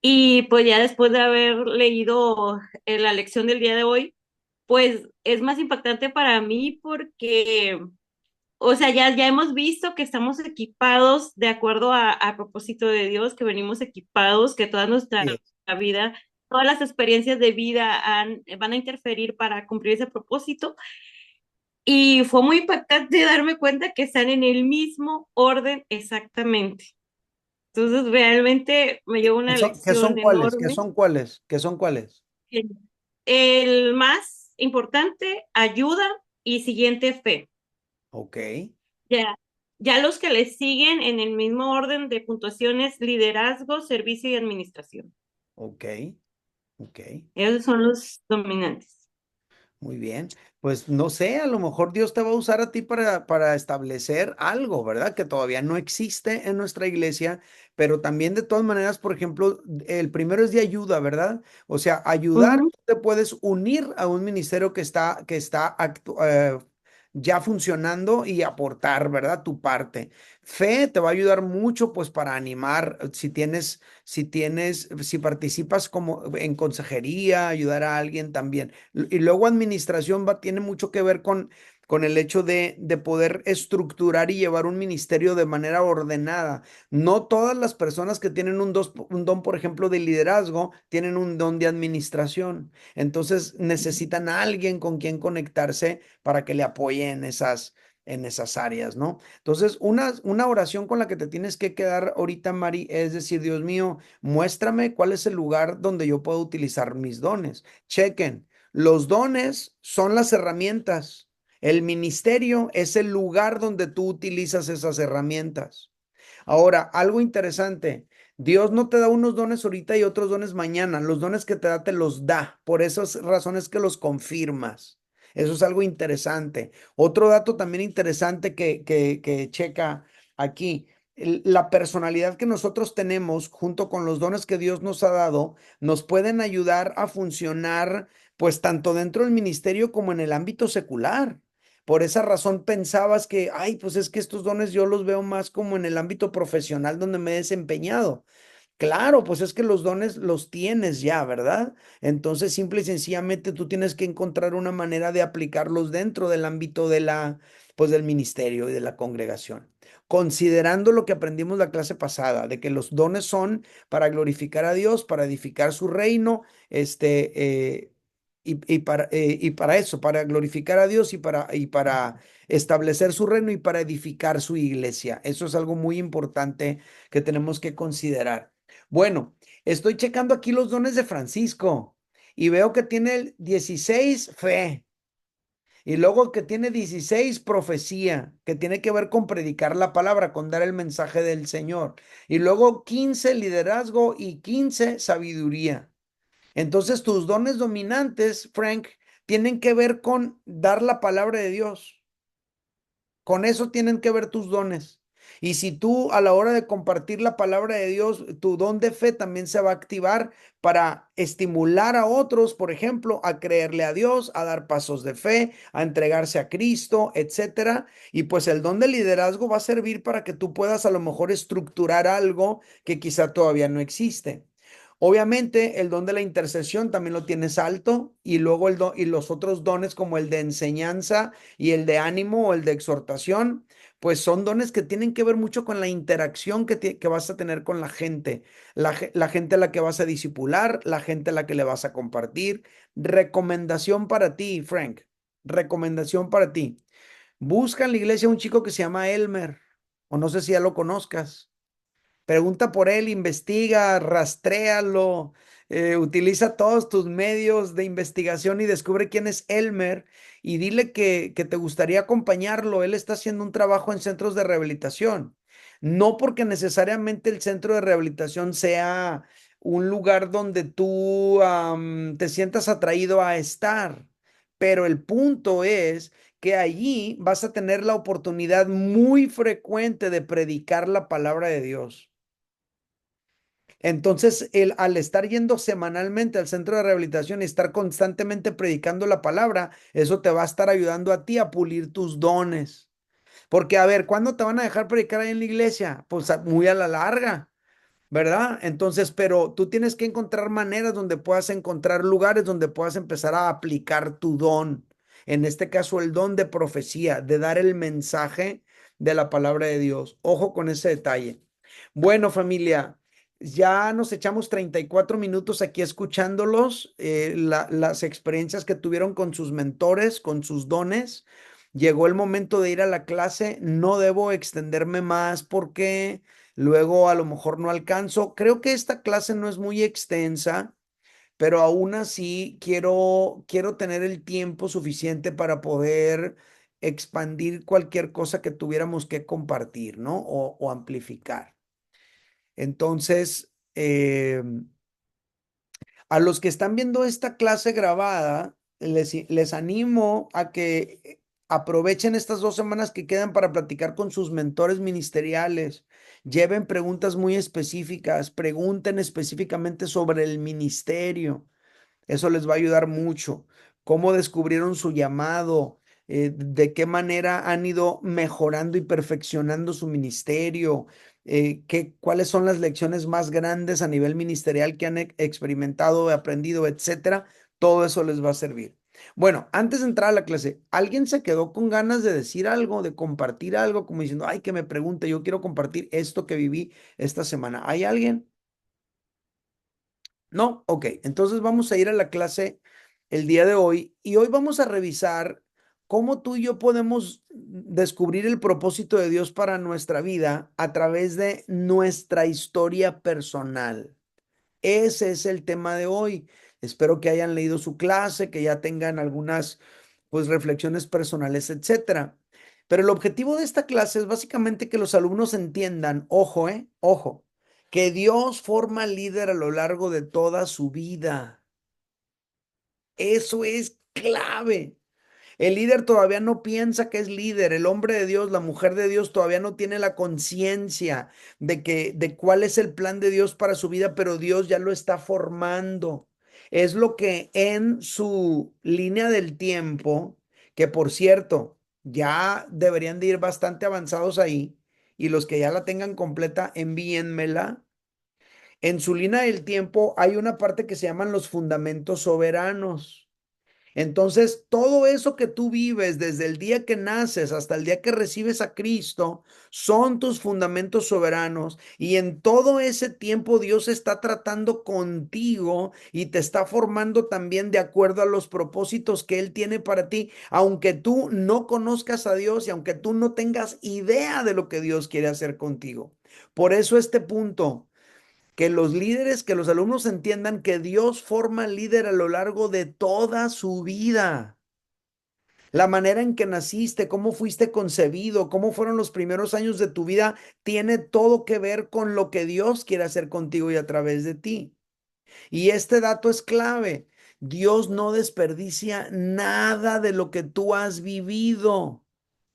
Y pues ya después de haber leído la lección del día de hoy, pues es más impactante para mí porque, o sea, ya hemos visto que estamos equipados de acuerdo a propósito de Dios, que venimos equipados, que toda nuestra Sí. vida, todas las experiencias de vida van a interferir para cumplir ese propósito. Y fue muy impactante darme cuenta que están en el mismo orden exactamente. Entonces, realmente me llevo una ¿Qué son lección cuáles? ¿Qué enorme. son cuáles? ¿Qué son cuáles? El más importante, ayuda y siguiente, fe. Ok, Ya, ya los que le siguen en el mismo orden de puntuaciones, liderazgo, servicio y administración. ok, ok. Esos son los dominantes. Muy bien. Pues no sé, a lo mejor Dios te va a usar a ti para establecer algo, ¿verdad? Que todavía no existe en nuestra iglesia, pero también de todas maneras, por ejemplo, el primero es de ayuda, ¿verdad? O sea, ayudar, Ujú. tú te puedes unir a un ministerio que está ya funcionando y aportar, ¿verdad? Tu parte. Fe te va a ayudar mucho, pues, para animar, si participas como en consejería, ayudar a alguien también. Y luego administración tiene mucho que ver con el hecho de poder estructurar y llevar un ministerio de manera ordenada. No todas las personas que tienen un don, por ejemplo, de liderazgo, tienen un don de administración. Entonces necesitan a alguien con quien conectarse para que le apoye en esas áreas, ¿no? Entonces, una oración con la que te tienes que quedar ahorita, Mari, es decir, Dios mío, muéstrame cuál es el lugar donde yo puedo utilizar mis dones. Chequen. Los dones son las herramientas. El ministerio es el lugar donde tú utilizas esas herramientas. Ahora, algo interesante. Dios no te da unos dones ahorita y otros dones mañana. Los dones que te da, te los da. Por esas razones que los confirmas. Eso es algo interesante. Otro dato también interesante que checa aquí. La personalidad que nosotros tenemos junto con los dones que Dios nos ha dado nos pueden ayudar a funcionar pues tanto dentro del ministerio como en el ámbito secular. Por esa razón pensabas que, ay, pues es que estos dones yo los veo más como en el ámbito profesional donde me he desempeñado. Claro, pues es que los dones los tienes ya, ¿verdad? Entonces, simple y sencillamente tú tienes que encontrar una manera de aplicarlos dentro del ámbito pues del ministerio y de la congregación. Considerando lo que aprendimos la clase pasada, de que los dones son para glorificar a Dios, para edificar su reino, y para eso, para glorificar a Dios y para establecer su reino y para edificar su iglesia. Eso es algo muy importante que tenemos que considerar. Bueno, estoy checando aquí los dones de Francisco y veo que tiene el 16 fe y luego que tiene 16 profecía, que tiene que ver con predicar la palabra, con dar el mensaje del Señor. Y luego 15 liderazgo y 15 sabiduría. Entonces tus dones dominantes, Frank, tienen que ver con dar la palabra de Dios. Con eso tienen que ver tus dones. Y si tú a la hora de compartir la palabra de Dios, tu don de fe también se va a activar para estimular a otros, por ejemplo, a creerle a Dios, a dar pasos de fe, a entregarse a Cristo, etcétera. Y pues el don de liderazgo va a servir para que tú puedas a lo mejor estructurar algo que quizá todavía no existe. Obviamente, el don de la intercesión también lo tienes alto y luego y los otros dones como el de enseñanza y el de ánimo o el de exhortación, pues son dones que tienen que ver mucho con la interacción que vas a tener con la gente, la gente a la que vas a disipular, la gente a la que le vas a compartir. Recomendación para ti, Frank, recomendación para ti. Busca en la iglesia un chico que se llama Elmer, o no sé si ya lo conozcas. Pregunta por él, investiga, rastréalo, utiliza todos tus medios de investigación y descubre quién es Elmer y dile que te gustaría acompañarlo. Él está haciendo un trabajo en centros de rehabilitación. No porque necesariamente el centro de rehabilitación sea un lugar donde tú te sientas atraído a estar, pero el punto es que allí vas a tener la oportunidad muy frecuente de predicar la palabra de Dios. Entonces, al estar yendo semanalmente al centro de rehabilitación y estar constantemente predicando la palabra, eso te va a estar ayudando a ti a pulir tus dones. Porque, a ver, ¿cuándo te van a dejar predicar ahí en la iglesia? Pues muy a la larga, ¿verdad? Entonces, pero tú tienes que encontrar maneras donde puedas encontrar lugares donde puedas empezar a aplicar tu don. En este caso, el don de profecía, de dar el mensaje de la palabra de Dios. Ojo con ese detalle. Bueno, familia, ya nos echamos 34 minutos aquí escuchándolos, las experiencias que tuvieron con sus mentores, con sus dones. Llegó el momento de ir a la clase. No debo extenderme más porque luego a lo mejor no alcanzo. Creo que esta clase no es muy extensa, pero aún así quiero tener el tiempo suficiente para poder expandir cualquier cosa que tuviéramos que compartir, ¿no? O amplificar. Entonces, a los que están viendo esta clase grabada, les animo a que aprovechen estas 2 semanas que quedan para platicar con sus mentores ministeriales. Lleven preguntas muy específicas, pregunten específicamente sobre el ministerio. Eso les va a ayudar mucho. ¿Cómo descubrieron su llamado? ¿De qué manera han ido mejorando y perfeccionando su ministerio? ¿Cuáles son las lecciones más grandes a nivel ministerial que han experimentado, aprendido, etcétera? Todo eso les va a servir. Bueno, antes de entrar a la clase, ¿alguien se quedó con ganas de decir algo, de compartir algo, como diciendo, ay, que me pregunte, yo quiero compartir esto que viví esta semana? ¿Hay alguien? No, ok. Entonces vamos a ir a la clase el día de hoy y hoy vamos a revisar cómo tú y yo podemos descubrir el propósito de Dios para nuestra vida a través de nuestra historia personal. Ese es el tema de hoy. Espero que hayan leído su clase, que ya tengan algunas pues reflexiones personales, etcétera. Pero el objetivo de esta clase es básicamente que los alumnos entiendan, ojo, que Dios forma al líder a lo largo de toda su vida. Eso es clave. El líder todavía no piensa que es líder. El hombre de Dios, la mujer de Dios todavía no tiene la conciencia de cuál es el plan de Dios para su vida, pero Dios ya lo está formando. Es lo que en su línea del tiempo, que por cierto, ya deberían de ir bastante avanzados ahí, y los que ya la tengan completa, envíenmela. En su línea del tiempo hay una parte que se llaman los fundamentos soberanos. Entonces, todo eso que tú vives desde el día que naces hasta el día que recibes a Cristo son tus fundamentos soberanos y en todo ese tiempo Dios está tratando contigo y te está formando también de acuerdo a los propósitos que Él tiene para ti, aunque tú no conozcas a Dios y aunque tú no tengas idea de lo que Dios quiere hacer contigo. Por eso este punto que los líderes, que los alumnos entiendan que Dios forma al líder a lo largo de toda su vida. La manera en que naciste, cómo fuiste concebido, cómo fueron los primeros años de tu vida, tiene todo que ver con lo que Dios quiere hacer contigo y a través de ti. Y este dato es clave. Dios no desperdicia nada de lo que tú has vivido.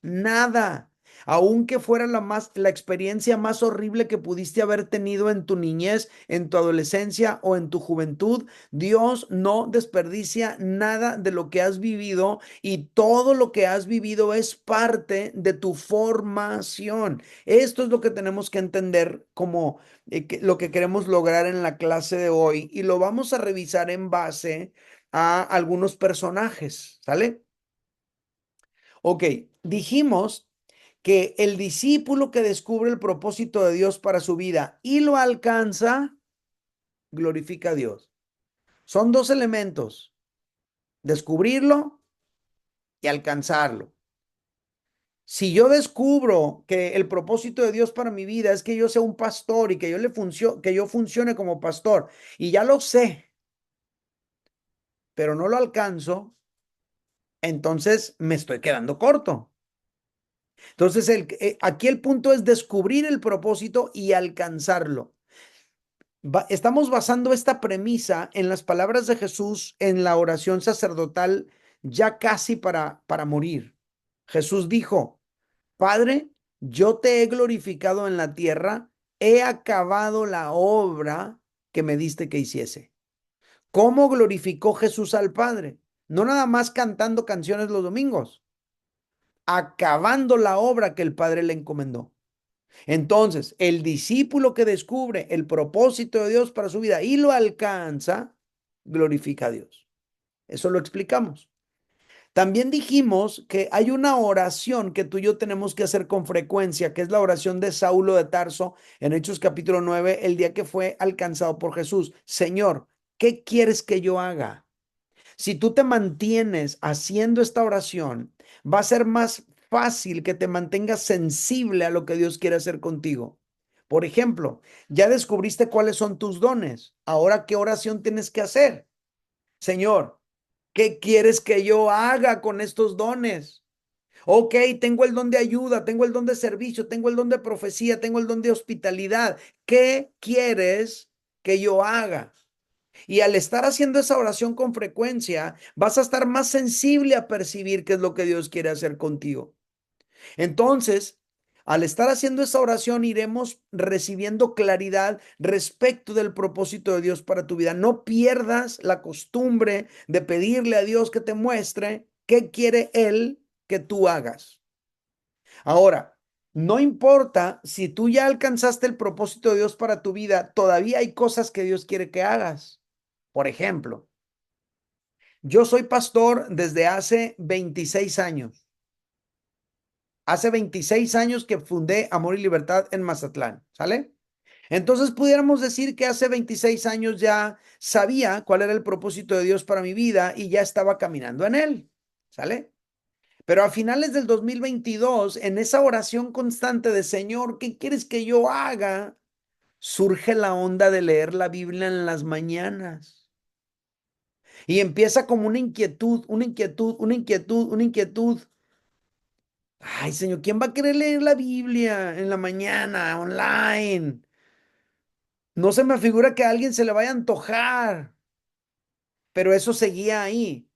Nada. Aunque fuera la experiencia más horrible que pudiste haber tenido en tu niñez, en tu adolescencia o en tu juventud, Dios no desperdicia nada de lo que has vivido y todo lo que has vivido es parte de tu formación. Esto es lo que tenemos que entender como lo que queremos lograr en la clase de hoy y lo vamos a revisar en base a algunos personajes, ¿sale? Ok, dijimos que el discípulo que descubre el propósito de Dios para su vida y lo alcanza, glorifica a Dios. Son 2 elementos, descubrirlo y alcanzarlo. Si yo descubro que el propósito de Dios para mi vida es que yo sea un pastor y que yo funcione como pastor y ya lo sé, pero no lo alcanzo, entonces me estoy quedando corto. Entonces, aquí el punto es descubrir el propósito y alcanzarlo. Estamos basando esta premisa en las palabras de Jesús en la oración sacerdotal ya casi para morir. Jesús dijo, Padre, yo te he glorificado en la tierra, he acabado la obra que me diste que hiciese. ¿Cómo glorificó Jesús al Padre? No nada más cantando canciones los domingos, acabando la obra que el Padre le encomendó. Entonces, el discípulo que descubre el propósito de Dios para su vida y lo alcanza, glorifica a Dios. Eso lo explicamos. También dijimos que hay una oración que tú y yo tenemos que hacer con frecuencia, que es la oración de Saulo de Tarso en Hechos capítulo 9, el día que fue alcanzado por Jesús. Señor, ¿qué quieres que yo haga? Si tú te mantienes haciendo esta oración, va a ser más fácil que te mantengas sensible a lo que Dios quiere hacer contigo. Por ejemplo, ya descubriste cuáles son tus dones. Ahora, ¿qué oración tienes que hacer? Señor, ¿qué quieres que yo haga con estos dones? Ok, tengo el don de ayuda, tengo el don de servicio, tengo el don de profecía, tengo el don de hospitalidad. ¿Qué quieres que yo haga? Y al estar haciendo esa oración con frecuencia, vas a estar más sensible a percibir qué es lo que Dios quiere hacer contigo. Entonces, al estar haciendo esa oración, iremos recibiendo claridad respecto del propósito de Dios para tu vida. No pierdas la costumbre de pedirle a Dios que te muestre qué quiere Él que tú hagas. Ahora, no importa si tú ya alcanzaste el propósito de Dios para tu vida, todavía hay cosas que Dios quiere que hagas. Por ejemplo, yo soy pastor desde hace 26 años. Hace 26 años que fundé Amor y Libertad en Mazatlán, ¿sale? Entonces pudiéramos decir que hace 26 años ya sabía cuál era el propósito de Dios para mi vida y ya estaba caminando en él, ¿sale? Pero a finales del 2022, en esa oración constante de Señor, ¿qué quieres que yo haga? Surge la onda de leer la Biblia en las mañanas. Y empieza como una inquietud, una inquietud, una inquietud, una inquietud. Ay, Señor, ¿quién va a querer leer la Biblia en la mañana, online? No se me figura que a alguien se le vaya a antojar, pero eso seguía ahí.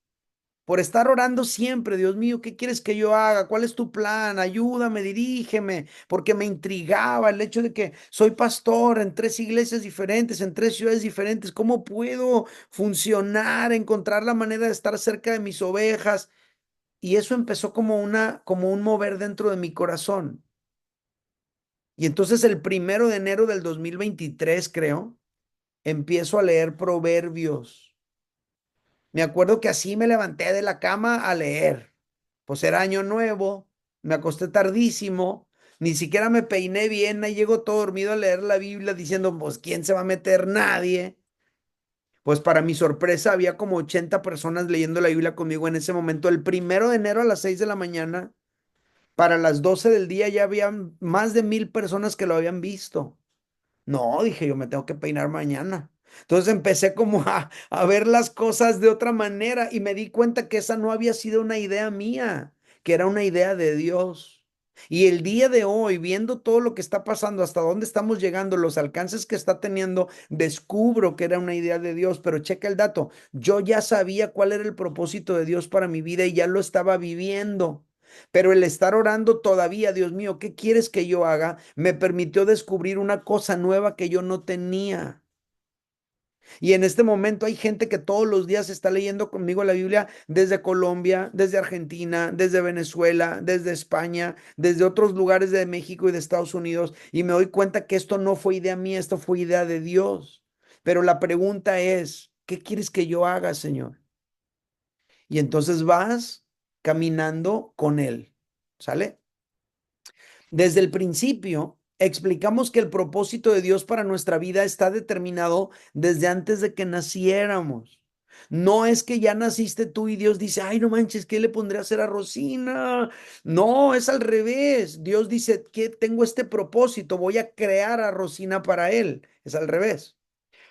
Por estar orando siempre, Dios mío, ¿qué quieres que yo haga? ¿Cuál es tu plan? Ayúdame, dirígeme, porque me intrigaba el hecho de que soy pastor en 3 iglesias diferentes, en 3 ciudades diferentes. ¿Cómo puedo funcionar, encontrar la manera de estar cerca de mis ovejas? Y eso empezó como un mover dentro de mi corazón. Y entonces el 1 de enero del 2023, creo, empiezo a leer Proverbios. Me acuerdo que así me levanté de la cama a leer. Pues era año nuevo, me acosté tardísimo, ni siquiera me peiné bien, ahí llego todo dormido a leer la Biblia diciendo, pues, ¿quién se va a meter? Nadie. Pues para mi sorpresa había como 80 personas leyendo la Biblia conmigo en ese momento. El 1 de enero a las 6 de la mañana, para las 12 del día ya había más de 1000 personas que lo habían visto. No, dije yo, me tengo que peinar mañana. Entonces empecé como a ver las cosas de otra manera y me di cuenta que esa no había sido una idea mía, que era una idea de Dios. Y el día de hoy, viendo todo lo que está pasando, hasta dónde estamos llegando, los alcances que está teniendo, descubro que era una idea de Dios. Pero checa el dato, yo ya sabía cuál era el propósito de Dios para mi vida y ya lo estaba viviendo. Pero el estar orando todavía, Dios mío, ¿qué quieres que yo haga? Me permitió descubrir una cosa nueva que yo no tenía. Y en este momento hay gente que todos los días está leyendo conmigo la Biblia desde Colombia, desde Argentina, desde Venezuela, desde España, desde otros lugares de México y de Estados Unidos. Y me doy cuenta que esto no fue idea mía, esto fue idea de Dios. Pero la pregunta es, ¿qué quieres que yo haga, Señor? Y entonces vas caminando con Él. ¿Sale? Desde el principio, explicamos que el propósito de Dios para nuestra vida está determinado desde antes de que naciéramos. No es que ya naciste tú y Dios dice, ay, no manches, ¿qué le pondré a hacer a Rosina? No, es al revés. Dios dice que tengo este propósito, voy a crear a Rosina para él. Es al revés.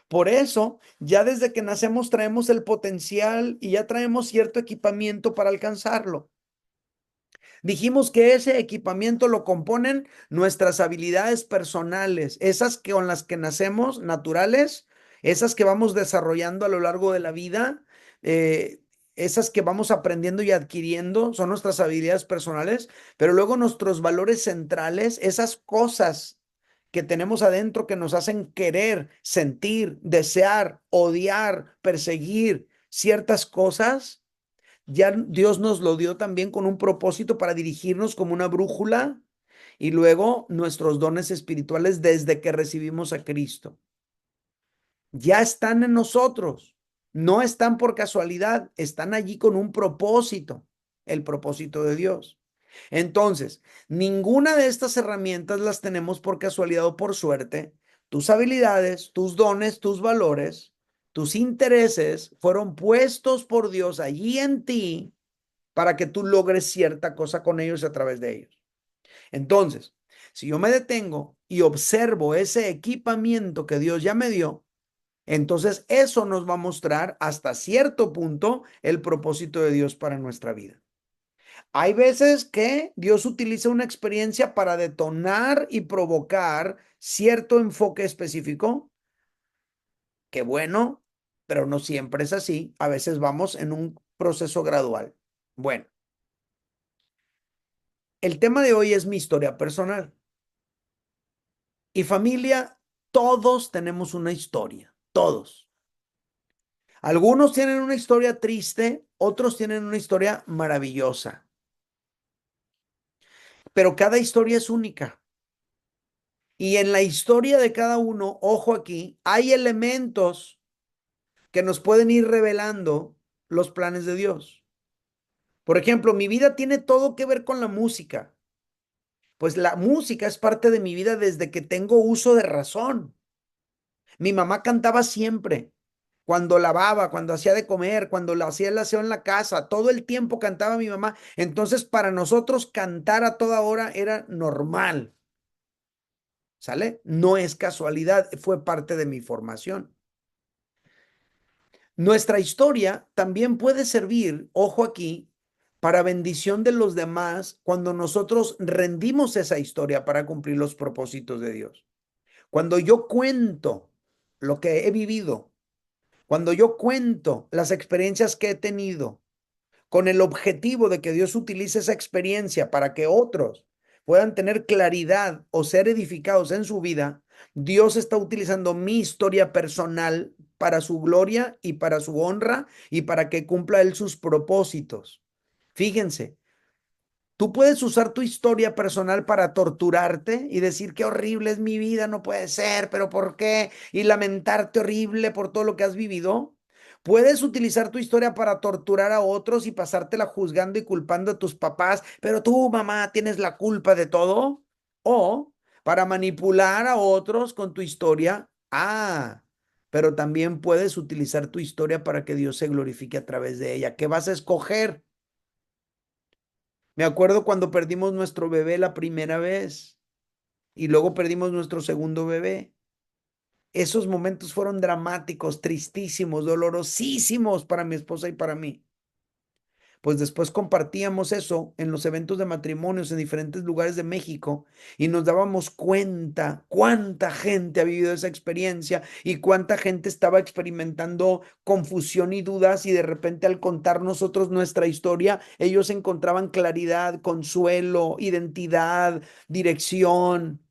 Por eso, ya desde que nacemos traemos el potencial y ya traemos cierto equipamiento para alcanzarlo. Dijimos que ese equipamiento lo componen nuestras habilidades personales, esas con las que nacemos naturales, esas que vamos desarrollando a lo largo de la vida, eh, esas que vamos aprendiendo y adquiriendo, son nuestras habilidades personales, pero luego nuestros valores centrales, esas cosas que tenemos adentro que nos hacen querer, sentir, desear, odiar, perseguir ciertas cosas ya Dios nos lo dio también con un propósito para dirigirnos como una brújula y luego nuestros dones espirituales desde que recibimos a Cristo. Ya están en nosotros, no están por casualidad, están allí con un propósito, el propósito de Dios. Entonces, ninguna de estas herramientas las tenemos por casualidad o por suerte. Tus habilidades, tus dones, tus valores, tus intereses fueron puestos por Dios allí en ti para que tú logres cierta cosa con ellos a través de ellos. Entonces, si yo me detengo y observo ese equipamiento que Dios ya me dio, Entonces, eso nos va a mostrar hasta cierto punto el propósito de Dios para nuestra vida. Hay veces que Dios utiliza una experiencia para detonar y provocar cierto enfoque específico. Qué bueno, pero no siempre es así. A veces vamos en un proceso gradual. Bueno, el tema de hoy es mi historia personal. Y familia, todos tenemos una historia, todos. Algunos tienen una historia triste, otros tienen una historia maravillosa, pero cada historia es única. Y en la historia de cada uno, ojo aquí, hay elementos que nos pueden ir revelando los planes de Dios. Por ejemplo, mi vida tiene todo que ver con la música. Pues la música es parte de mi vida desde que tengo uso de razón. Mi mamá cantaba siempre. Cuando lavaba, cuando hacía de comer, cuando hacía el aseo en la casa, todo el tiempo cantaba mi mamá. Entonces, para nosotros cantar a toda hora era normal, ¿sale? No es casualidad, fue parte de mi formación. Nuestra historia también puede servir, ojo aquí, para bendición de los demás cuando nosotros rendimos esa historia para cumplir los propósitos de Dios. Cuando yo cuento lo que he vivido, cuando yo cuento las experiencias que he tenido, con el objetivo de que Dios utilice esa experiencia para que otros puedan tener claridad o ser edificados en su vida, Dios está utilizando mi historia personal para su gloria y para su honra y para que cumpla Él sus propósitos. Fíjense, tú puedes usar tu historia personal para torturarte y decir qué horrible es mi vida, no puede ser, pero ¿por qué? Y lamentarte horrible por todo lo que has vivido. Puedes utilizar tu historia para torturar a otros y pasártela juzgando y culpando a tus papás, pero tú, mamá, tienes la culpa de todo. O para manipular a otros con tu historia. Pero también puedes utilizar tu historia para que Dios se glorifique a través de ella. ¿Qué vas a escoger? Me acuerdo cuando perdimos nuestro bebé la primera vez y luego perdimos nuestro segundo bebé. Esos momentos fueron dramáticos, tristísimos, dolorosísimos para mi esposa y para mí. Pues después compartíamos eso en los eventos de matrimonios en diferentes lugares de México y nos dábamos cuenta cuánta gente ha vivido esa experiencia y cuánta gente estaba experimentando confusión y dudas y de repente al contar nosotros nuestra historia, ellos encontraban claridad, consuelo, identidad, dirección.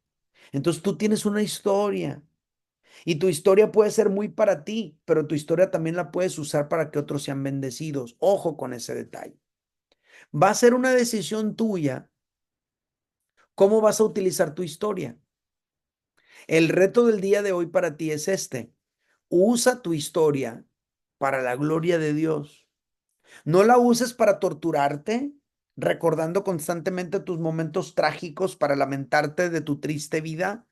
Entonces tú tienes una historia. Y tu historia puede ser muy para ti, pero tu historia también la puedes usar para que otros sean bendecidos. Ojo con ese detalle. Va a ser una decisión tuya cómo vas a utilizar tu historia. El reto del día de hoy para ti es este. Usa tu historia para la gloria de Dios. No la uses para torturarte, recordando constantemente tus momentos trágicos para lamentarte de tu triste vida.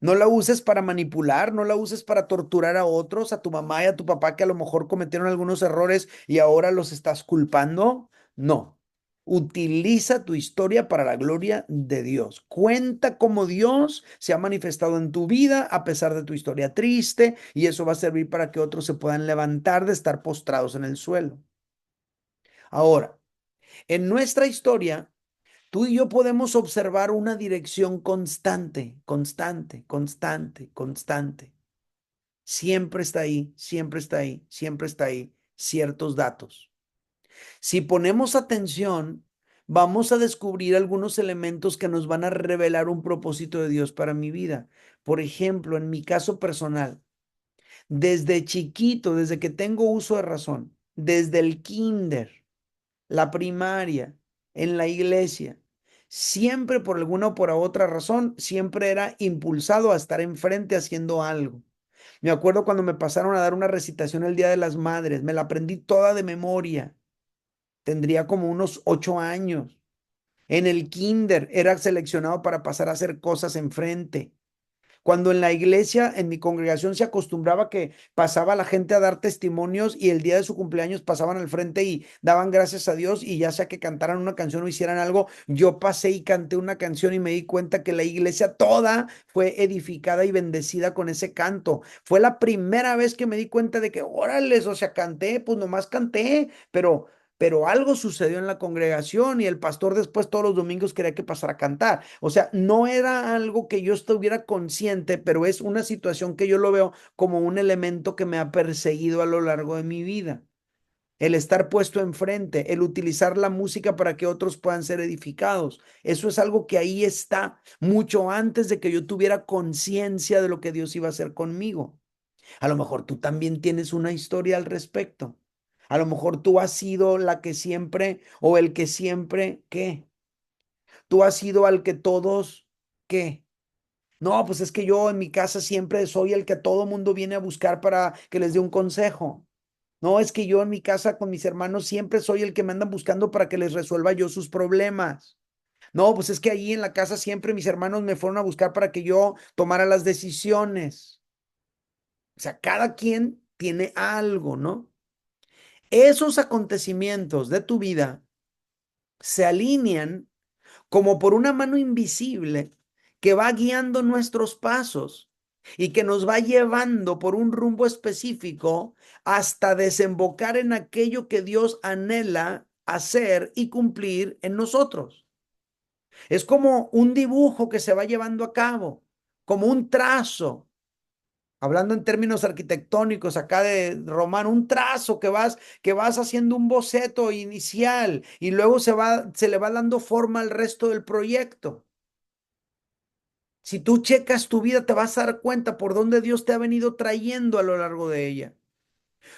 No la uses para manipular, no la uses para torturar a otros, a tu mamá y a tu papá que a lo mejor cometieron algunos errores y ahora los estás culpando. No. Utiliza tu historia para la gloria de Dios. Cuenta cómo Dios se ha manifestado en tu vida a pesar de tu historia triste y eso va a servir para que otros se puedan levantar de estar postrados en el suelo. Ahora, en nuestra historia, tú y yo podemos observar una dirección constante, constante, constante, constante. Siempre está ahí, siempre está ahí, siempre está ahí, ciertos datos. Si ponemos atención, vamos a descubrir algunos elementos que nos van a revelar un propósito de Dios para mi vida. Por ejemplo, en mi caso personal, desde chiquito, desde que tengo uso de razón, desde el kinder, la primaria, en la iglesia, siempre por alguna o por otra razón, siempre era impulsado a estar enfrente haciendo algo. Me acuerdo cuando me pasaron a dar una recitación el Día de las Madres, me la aprendí toda de memoria. Tendría como unos 8 años. En el kinder era seleccionado para pasar a hacer cosas enfrente. Cuando en la iglesia, en mi congregación, se acostumbraba que pasaba la gente a dar testimonios y el día de su cumpleaños pasaban al frente y daban gracias a Dios y ya sea que cantaran una canción o hicieran algo, yo pasé y canté una canción y me di cuenta que la iglesia toda fue edificada y bendecida con ese canto. Fue la primera vez que me di cuenta de que, órales, o sea, canté, pues nomás canté, pero algo sucedió en la congregación y el pastor después todos los domingos quería que pasara a cantar. O sea, no era algo que yo estuviera consciente, pero es una situación que yo lo veo como un elemento que me ha perseguido a lo largo de mi vida. El estar puesto enfrente, el utilizar la música para que otros puedan ser edificados. Eso es algo que ahí está mucho antes de que yo tuviera conciencia de lo que Dios iba a hacer conmigo. A lo mejor tú también tienes una historia al respecto. A lo mejor tú has sido la que siempre o el que siempre, ¿qué? Tú has sido al que todos, ¿qué? No, pues es que yo en mi casa siempre soy el que todo mundo viene a buscar para que les dé un consejo. No, es que yo en mi casa con mis hermanos siempre soy el que me andan buscando para que les resuelva yo sus problemas. No, pues es que allí en la casa siempre mis hermanos me fueron a buscar para que yo tomara las decisiones. O sea, cada quien tiene algo, ¿no? Esos acontecimientos de tu vida se alinean como por una mano invisible que va guiando nuestros pasos y que nos va llevando por un rumbo específico hasta desembocar en aquello que Dios anhela hacer y cumplir en nosotros. Es como un dibujo que se va llevando a cabo, como un trazo. Hablando en términos arquitectónicos acá de Romano, un trazo que vas haciendo un boceto inicial y luego se le va dando forma al resto del proyecto. Si tú checas tu vida, te vas a dar cuenta por dónde Dios te ha venido trayendo a lo largo de ella.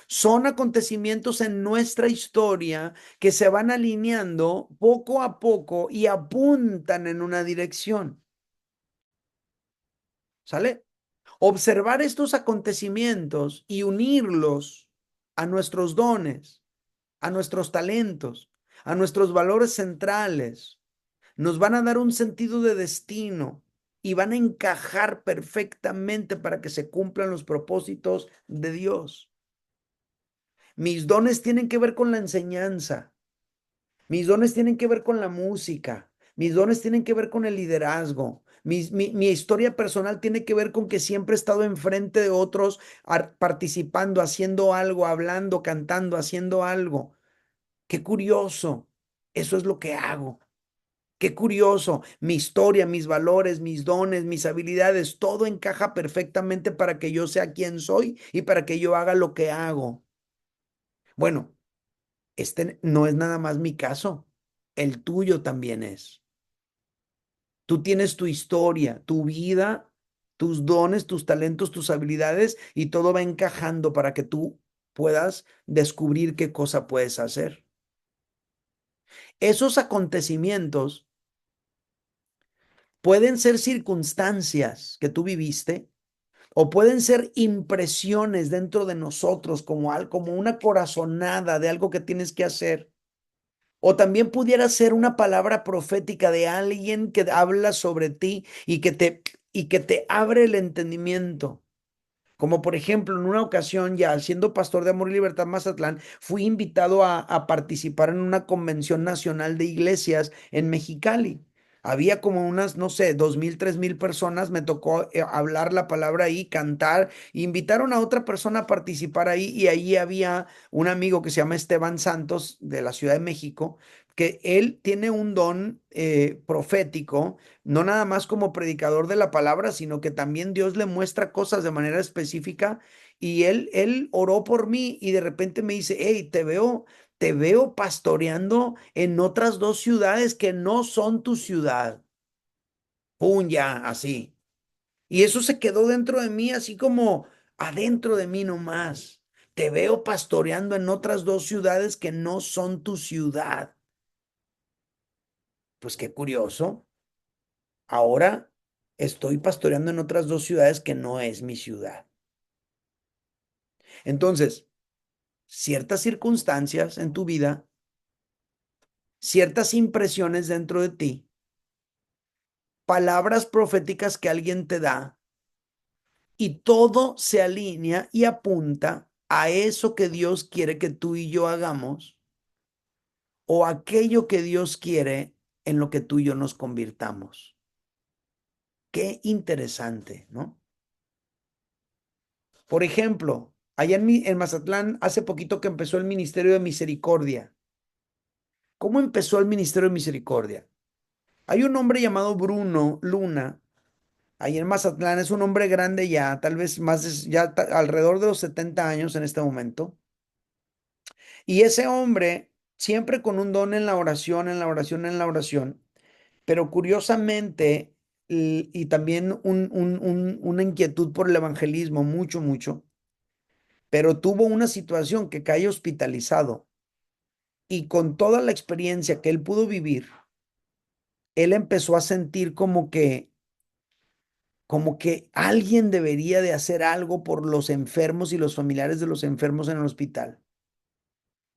Son acontecimientos en nuestra historia que se van alineando poco a poco y apuntan en una dirección. ¿Sale? Observar estos acontecimientos y unirlos a nuestros dones, a nuestros talentos, a nuestros valores centrales, nos van a dar un sentido de destino y van a encajar perfectamente para que se cumplan los propósitos de Dios. Mis dones tienen que ver con la enseñanza. Mis dones tienen que ver con la música. Mis dones tienen que ver con el liderazgo. Mi historia personal tiene que ver con que siempre he estado enfrente de otros, participando, haciendo algo, hablando, cantando, haciendo algo. Qué curioso. Eso es lo que hago. Qué curioso. Mi historia, mis valores, mis dones, mis habilidades, todo encaja perfectamente para que yo sea quien soy y para que yo haga lo que hago. Bueno, este no es nada más mi caso, el tuyo también es. Tú tienes tu historia, tu vida, tus dones, tus talentos, tus habilidades y todo va encajando para que tú puedas descubrir qué cosa puedes hacer. Esos acontecimientos pueden ser circunstancias que tú viviste o pueden ser impresiones dentro de nosotros como una corazonada de algo que tienes que hacer. O también pudiera ser una palabra profética de alguien que habla sobre ti y que te abre el entendimiento. Como por ejemplo, en una ocasión, ya siendo pastor de Amor y Libertad Mazatlán, fui invitado a participar en una convención nacional de iglesias en Mexicali. Había como unas, no sé, 2,000, 3,000 personas. Me tocó hablar la palabra ahí, cantar. Invitaron a otra persona a participar ahí y ahí había un amigo que se llama Esteban Santos de la Ciudad de México, que él tiene un don profético, no nada más como predicador de la palabra, sino que también Dios le muestra cosas de manera específica y él oró por mí y de repente me dice, hey, te veo pastoreando en otras dos ciudades que no son tu ciudad. Pum, ya, así. Y eso se quedó dentro de mí, así como adentro de mí nomás. Te veo pastoreando en otras dos ciudades que no son tu ciudad. Pues qué curioso. Ahora estoy pastoreando en otras dos ciudades que no es mi ciudad. Entonces, ciertas circunstancias en tu vida, ciertas impresiones dentro de ti, palabras proféticas que alguien te da, Y todo se alinea y apunta a eso que Dios quiere que tú y yo hagamos o aquello que Dios quiere en lo que tú y yo nos convirtamos. Qué interesante, ¿no? Por ejemplo, allá en Mazatlán, hace poquito que empezó el Ministerio de Misericordia. ¿Cómo empezó el Ministerio de Misericordia? Hay un hombre llamado Bruno Luna, ahí en Mazatlán, es un hombre grande ya, tal vez alrededor de los 70 años en este momento. Y ese hombre, siempre con un don en la oración, en la oración, en la oración, pero curiosamente, y también una inquietud por el evangelismo, mucho, mucho, pero tuvo una situación que cae hospitalizado y con toda la experiencia que él pudo vivir, él empezó a sentir como que alguien debería de hacer algo por los enfermos y los familiares de los enfermos en el hospital.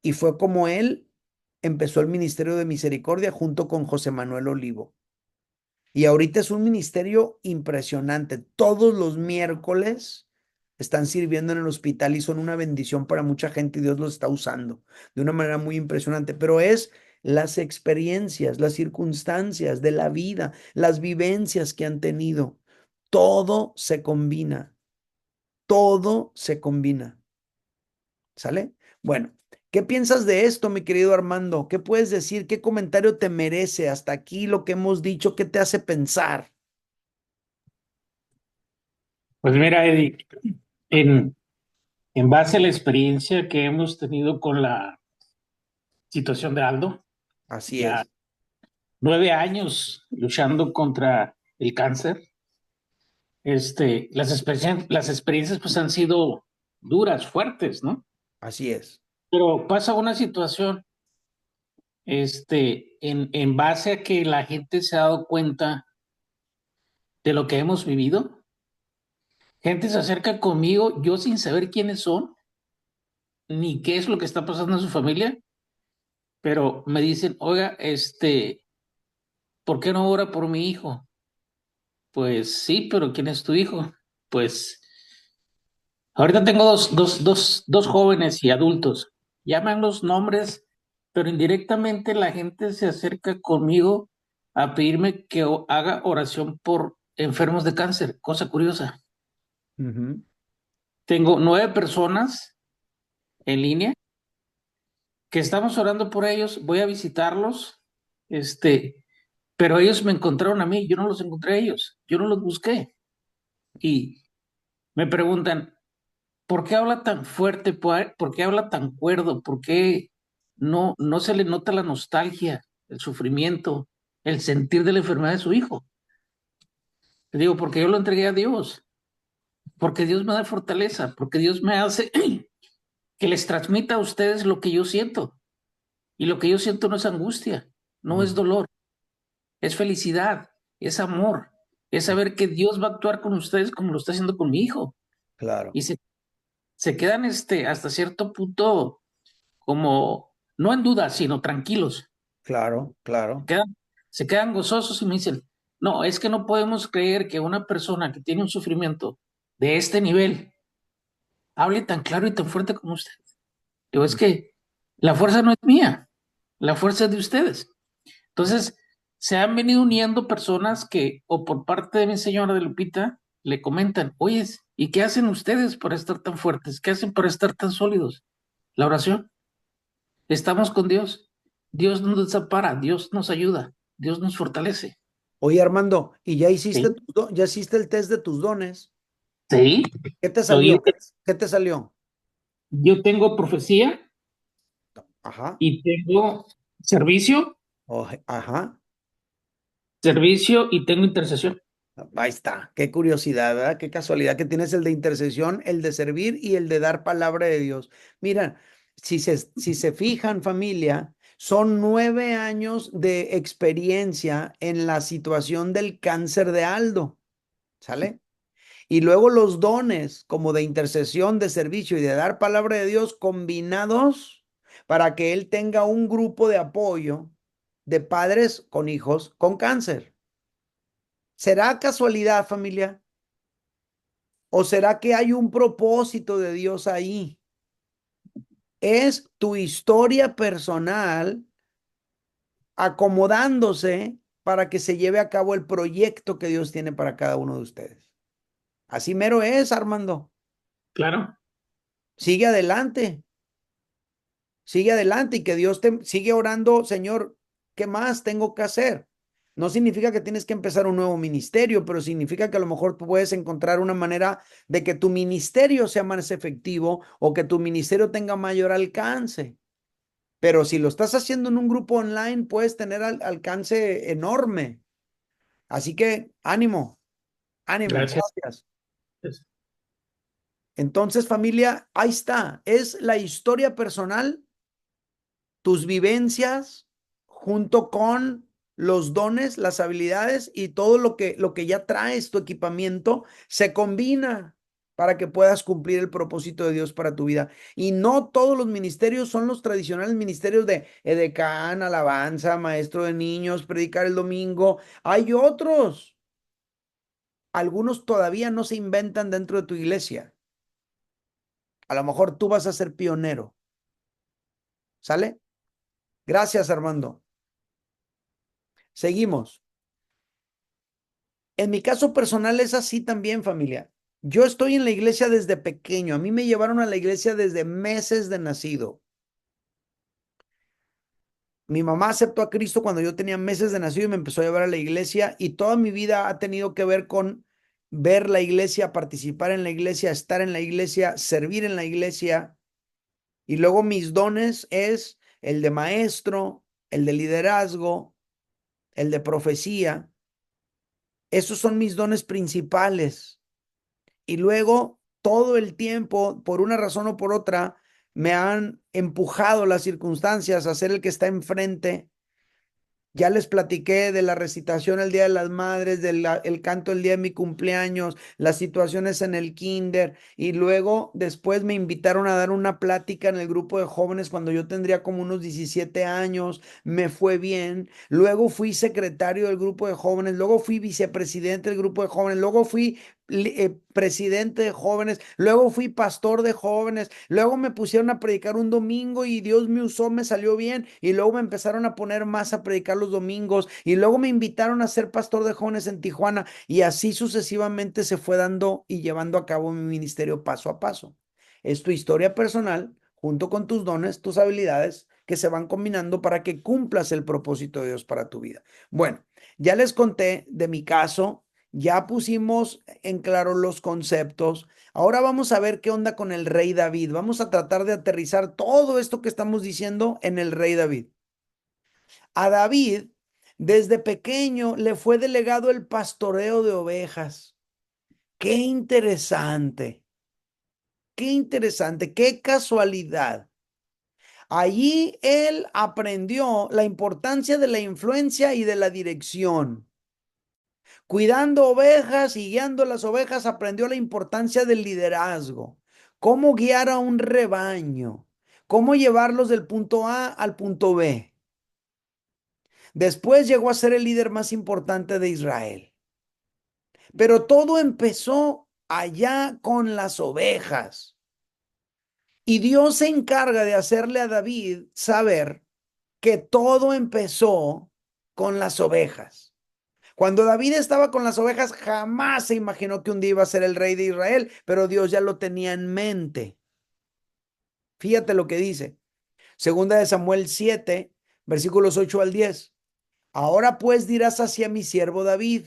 Y fue como él empezó el Ministerio de Misericordia junto con José Manuel Olivo. Y ahorita es un ministerio impresionante. Todos los miércoles están sirviendo en el hospital y son una bendición para mucha gente y Dios los está usando de una manera muy impresionante. Pero es las experiencias, las circunstancias de la vida, las vivencias que han tenido. Todo se combina, todo se combina. ¿Sale? Bueno, ¿qué piensas de esto, mi querido Armando? ¿Qué puedes decir? ¿Qué comentario te merece hasta aquí lo que hemos dicho? ¿Qué te hace pensar? Pues mira, Eddie, en, en base a la experiencia que hemos tenido con la situación de Aldo, Así ya es, 9 años luchando contra el cáncer, las experiencias pues han sido duras, fuertes, ¿no? así es. Pero pasa una situación, en base a que la gente se ha dado cuenta de lo que hemos vivido, gente se acerca conmigo, yo sin saber quiénes son, ni qué es lo que está pasando en su familia, pero me dicen, oiga, ¿por qué no ora por mi hijo? Pues sí, pero ¿quién es tu hijo? Pues ahorita tengo dos jóvenes y adultos. Llaman los nombres, pero indirectamente la gente se acerca conmigo a pedirme que haga oración por enfermos de cáncer. Cosa curiosa. Ujú. Tengo 9 personas en línea que estamos orando por ellos. Voy a visitarlos, pero ellos me encontraron a mí. Yo no los encontré a ellos. Yo no los busqué. Y me preguntan, ¿por qué habla tan fuerte? ¿Por qué habla tan cuerdo? ¿Por qué no se le nota la nostalgia, el sufrimiento, el sentir de la enfermedad de su hijo? Le digo, porque yo lo entregué a Dios, porque Dios me da fortaleza, porque Dios me hace que les transmita a ustedes lo que yo siento. Y lo que yo siento no es angustia, no es Mm, dolor, es felicidad, es amor, es saber que Dios va a actuar con ustedes como lo está haciendo con mi hijo. claro, Y se quedan hasta cierto punto como, no en duda, sino tranquilos. claro, Se claro. quedan, se quedan gozosos y me dicen, no, es que no podemos creer que una persona que tiene un sufrimiento de este nivel hable tan claro y tan fuerte como usted. Digo, es Mm. que la fuerza no es mía, la fuerza es de ustedes. Entonces, se han venido uniendo personas que, o por parte de mi señora de Lupita, le comentan, oye, ¿y qué hacen ustedes para estar tan fuertes? ¿Qué hacen para estar tan sólidos? La oración. Estamos con Dios. Dios nos desampara, Dios nos ayuda, Dios nos fortalece. Oye, Armando, ¿y ya hiciste, Sí, ya hiciste el test de tus dones? sí. ¿Qué te Lo salió? hice. ¿Qué te salió? Yo tengo profecía Ajá, y tengo servicio, ajá. servicio y tengo intercesión. Ahí está, qué curiosidad, ¿verdad? Qué casualidad que tienes el de intercesión, el de servir y el de dar palabra de Dios. Mira, si se fijan, familia, son 9 años de experiencia en la situación del cáncer de Aldo, ¿sale? Y luego los dones como de intercesión, de servicio y de dar palabra de Dios combinados para que él tenga un grupo de apoyo de padres con hijos con cáncer. ¿Será casualidad, familia? ¿O será que hay un propósito de Dios ahí? Es tu historia personal acomodándose para que se lleve a cabo el proyecto que Dios tiene para cada uno de ustedes. Así mero es, Armando. Claro. Sigue adelante. Sigue adelante y que Dios te sigue orando, Señor, ¿qué más tengo que hacer? No significa que tienes que empezar un nuevo ministerio, pero significa que a lo mejor tú puedes encontrar una manera de que tu ministerio sea más efectivo o que tu ministerio tenga mayor alcance. Pero si lo estás haciendo en un grupo online, puedes tener alcance enorme. Así que ánimo, ánimo, Gracias. gracias. Entonces, familia, ahí está. Es la historia personal, tus vivencias, junto con los dones, las habilidades y todo lo que ya traes, tu equipamiento, se combina para que puedas cumplir el propósito de Dios para tu vida. Y no todos los ministerios son los tradicionales ministerios de edecán, alabanza, maestro de niños, predicar el domingo. Hay otros. Algunos todavía no se inventan dentro de tu iglesia. A lo mejor tú vas a ser pionero. ¿Sale? Gracias, Armando. Seguimos. En mi caso personal es así también, familia. Yo estoy en la iglesia desde pequeño. A mí me llevaron a la iglesia desde meses de nacido. Mi mamá aceptó a Cristo cuando yo tenía meses de nacido y me empezó a llevar a la iglesia y toda mi vida ha tenido que ver con ver la iglesia, participar en la iglesia, estar en la iglesia, servir en la iglesia. Y luego mis dones es el de maestro, el de liderazgo, el de profecía. Esos son mis dones principales. Y luego todo el tiempo, por una razón o por otra, me han empujado las circunstancias a ser el que está enfrente. Ya les platiqué de la recitación el Día de las Madres, del el canto el día de mi cumpleaños, las situaciones en el kinder y luego después me invitaron a dar una plática en el grupo de jóvenes cuando yo tendría como unos 17 años, me fue bien, luego fui secretario del grupo de jóvenes, luego fui vicepresidente del grupo de jóvenes, luego fui presidente de jóvenes, luego fui pastor de jóvenes, luego me pusieron a predicar un domingo y Dios me usó, me salió bien y luego me empezaron a poner más a predicar los domingos y luego me invitaron a ser pastor de jóvenes en Tijuana y así sucesivamente se fue dando y llevando a cabo mi ministerio paso a paso. Es tu historia personal junto con tus dones, tus habilidades que se van combinando para que cumplas el propósito de Dios para tu vida. Bueno, ya les conté de mi caso. Ya pusimos en claro los conceptos. Ahora vamos a ver qué onda con el rey David. Vamos a tratar de aterrizar todo esto que estamos diciendo en el rey David. A David, desde pequeño, le fue delegado el pastoreo de ovejas. Qué interesante, qué casualidad. Allí él aprendió la importancia de la influencia y de la dirección. Cuidando ovejas y guiando las ovejas, aprendió la importancia del liderazgo, cómo guiar a un rebaño, cómo llevarlos del punto A al punto B. Después llegó a ser el líder más importante de Israel. Pero todo empezó allá con las ovejas. Y Dios se encarga de hacerle a David saber que todo empezó con las ovejas. Cuando David estaba con las ovejas, jamás se imaginó que un día iba a ser el rey de Israel, pero Dios ya lo tenía en mente. Fíjate lo que dice. Segunda de Samuel 7, versículos 8 al 10. Ahora pues dirás hacia mi siervo David.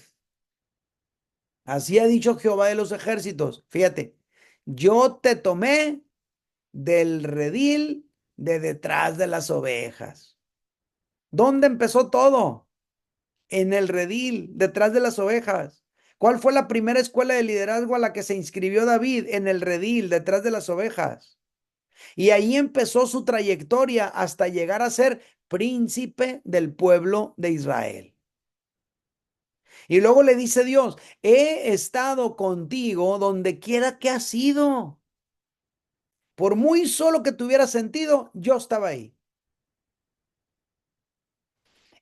Así ha dicho Jehová de los ejércitos. Fíjate, yo te tomé del redil de detrás de las ovejas. ¿Dónde empezó todo? En el redil, detrás de las ovejas. ¿Cuál fue la primera escuela de liderazgo a la que se inscribió David? En el redil, detrás de las ovejas. Y ahí empezó su trayectoria hasta llegar a ser príncipe del pueblo de Israel. Y luego le dice Dios, he estado contigo donde quiera que has ido. Por muy solo que te hubieras sentido, yo estaba ahí.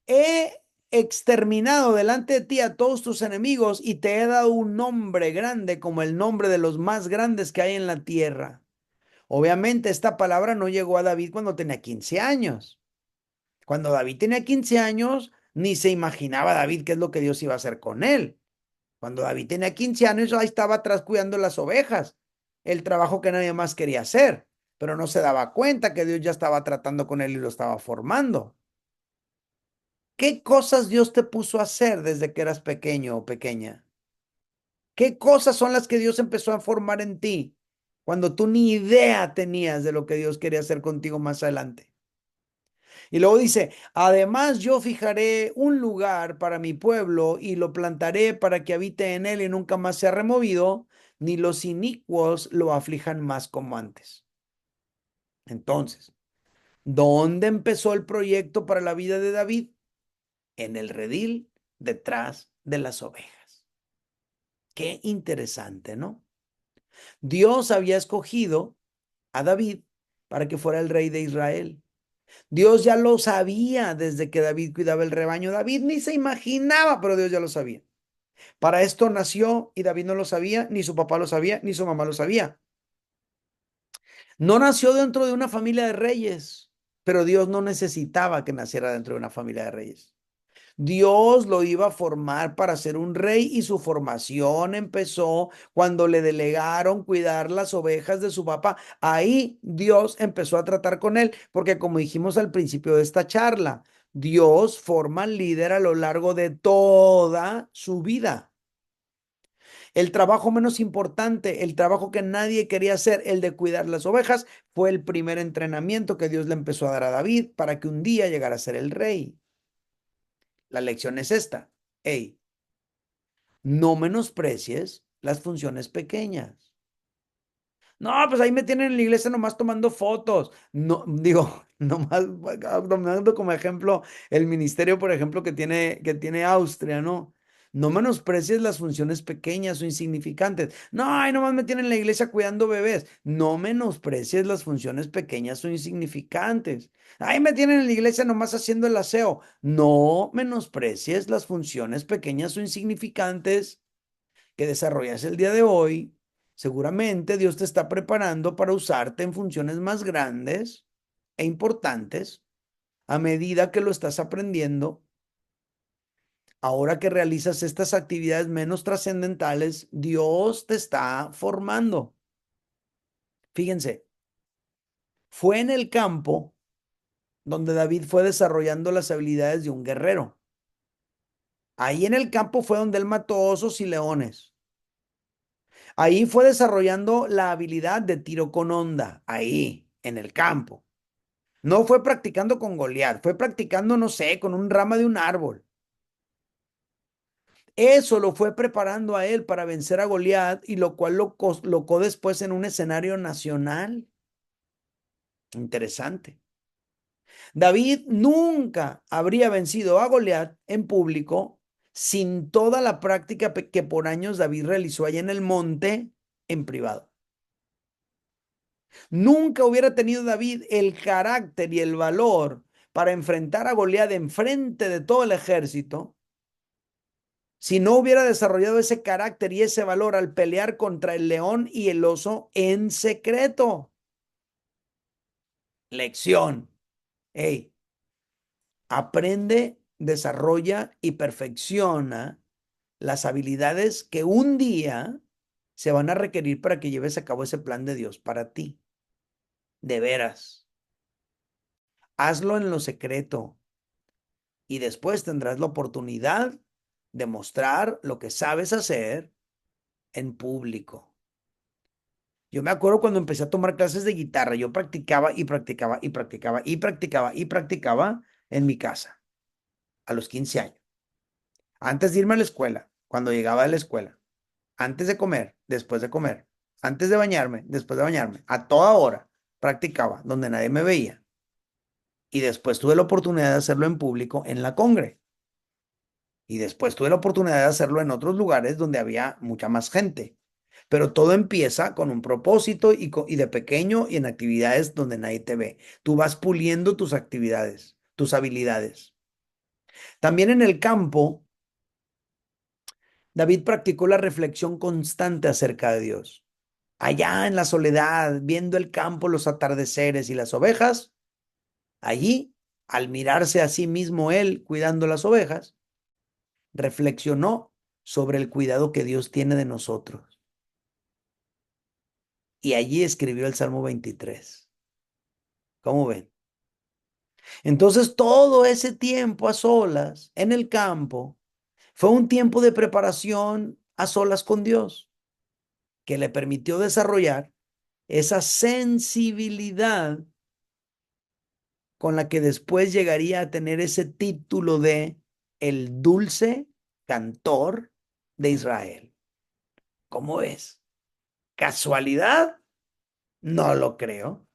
He exterminado delante de ti a todos tus enemigos y te he dado un nombre grande como el nombre de los más grandes que hay en la tierra. Obviamente esta palabra no llegó a David cuando tenía 15 años. Cuando David tenía 15 años, ni se imaginaba David qué es lo que Dios iba a hacer con él. Cuando David tenía 15 años, ahí estaba atrás cuidando las ovejas, el trabajo que nadie más quería hacer, pero no se daba cuenta que Dios ya estaba tratando con él y lo estaba formando. ¿Qué cosas Dios te puso a hacer desde que eras pequeño o pequeña? ¿Qué cosas son las que Dios empezó a formar en ti cuando tú ni idea tenías de lo que Dios quería hacer contigo más adelante? Y luego dice, además yo fijaré un lugar para mi pueblo y lo plantaré para que habite en él y nunca más sea removido, ni los inicuos lo aflijan más como antes. Entonces, ¿dónde empezó el proyecto para la vida de David? En el redil detrás de las ovejas. Qué interesante, ¿no? Dios había escogido a David para que fuera el rey de Israel. Dios ya lo sabía desde que David cuidaba el rebaño. David ni se imaginaba, pero Dios ya lo sabía. Para esto nació y David no lo sabía, ni su papá lo sabía, ni su mamá lo sabía. No nació dentro de una familia de reyes, pero Dios no necesitaba que naciera dentro de una familia de reyes. Dios lo iba a formar para ser un rey y su formación empezó cuando le delegaron cuidar las ovejas de su papá. Ahí Dios empezó a tratar con él, porque como dijimos al principio de esta charla, Dios forma al líder a lo largo de toda su vida. El trabajo menos importante, el trabajo que nadie quería hacer, el de cuidar las ovejas, fue el primer entrenamiento que Dios le empezó a dar a David para que un día llegara a ser el rey. La lección es esta. Hey, no menosprecies las funciones pequeñas. No, pues ahí me tienen en la iglesia nomás tomando fotos. No, digo, nomás tomando como ejemplo el ministerio, por ejemplo, que tiene Austria, ¿no? No menosprecies las funciones pequeñas o insignificantes. No, ahí nomás me tienen en la iglesia cuidando bebés. No menosprecies las funciones pequeñas o insignificantes. Ahí me tienen en la iglesia nomás haciendo el aseo. No menosprecies las funciones pequeñas o insignificantes que desarrollas el día de hoy. Seguramente Dios te está preparando para usarte en funciones más grandes e importantes a medida que lo estás aprendiendo. Ahora que realizas estas actividades menos trascendentales, Dios te está formando. Fíjense, fue en el campo donde David fue desarrollando las habilidades de un guerrero. Ahí en el campo fue donde él mató osos y leones. Ahí fue desarrollando la habilidad de tiro con onda, ahí, en el campo. No fue practicando con Goliat, fue practicando, no sé, con un rama de un árbol. Eso lo fue preparando a él para vencer a Goliat y lo cual lo colocó después en un escenario nacional. Interesante. David nunca habría vencido a Goliat en público sin toda la práctica que por años David realizó allá en el monte en privado. Nunca hubiera tenido David el carácter y el valor para enfrentar a Goliat enfrente de todo el ejército si no hubiera desarrollado ese carácter y ese valor al pelear contra el león y el oso en secreto. Lección. Hey, aprende, desarrolla y perfecciona las habilidades que un día se van a requerir para que lleves a cabo ese plan de Dios para ti. De veras. Hazlo en lo secreto y después tendrás la oportunidad de mostrar lo que sabes hacer en público. Yo me acuerdo cuando empecé a tomar clases de guitarra, yo practicaba y practicaba y practicaba y practicaba y practicaba en mi casa a los 15 años. Antes de irme a la escuela, cuando llegaba de la escuela, antes de comer, después de comer, antes de bañarme, después de bañarme, a toda hora practicaba donde nadie me veía. Y después tuve la oportunidad de hacerlo en público en la Congre. Y después tuve la oportunidad de hacerlo en otros lugares donde había mucha más gente. Pero todo empieza con un propósito y de pequeño y en actividades donde nadie te ve. Tú vas puliendo tus actividades, tus habilidades. También en el campo, David practicó la reflexión constante acerca de Dios. Allá en la soledad, viendo el campo, los atardeceres y las ovejas, allí, al mirarse a sí mismo él cuidando las ovejas, reflexionó sobre el cuidado que Dios tiene de nosotros. Y allí escribió el Salmo 23. ¿Cómo ven? Entonces, todo ese tiempo a solas, en el campo, fue un tiempo de preparación a solas con Dios, que le permitió desarrollar esa sensibilidad con la que después llegaría a tener ese título de el dulce cantor de Israel. ¿Cómo ves? ¿Casualidad? No lo creo.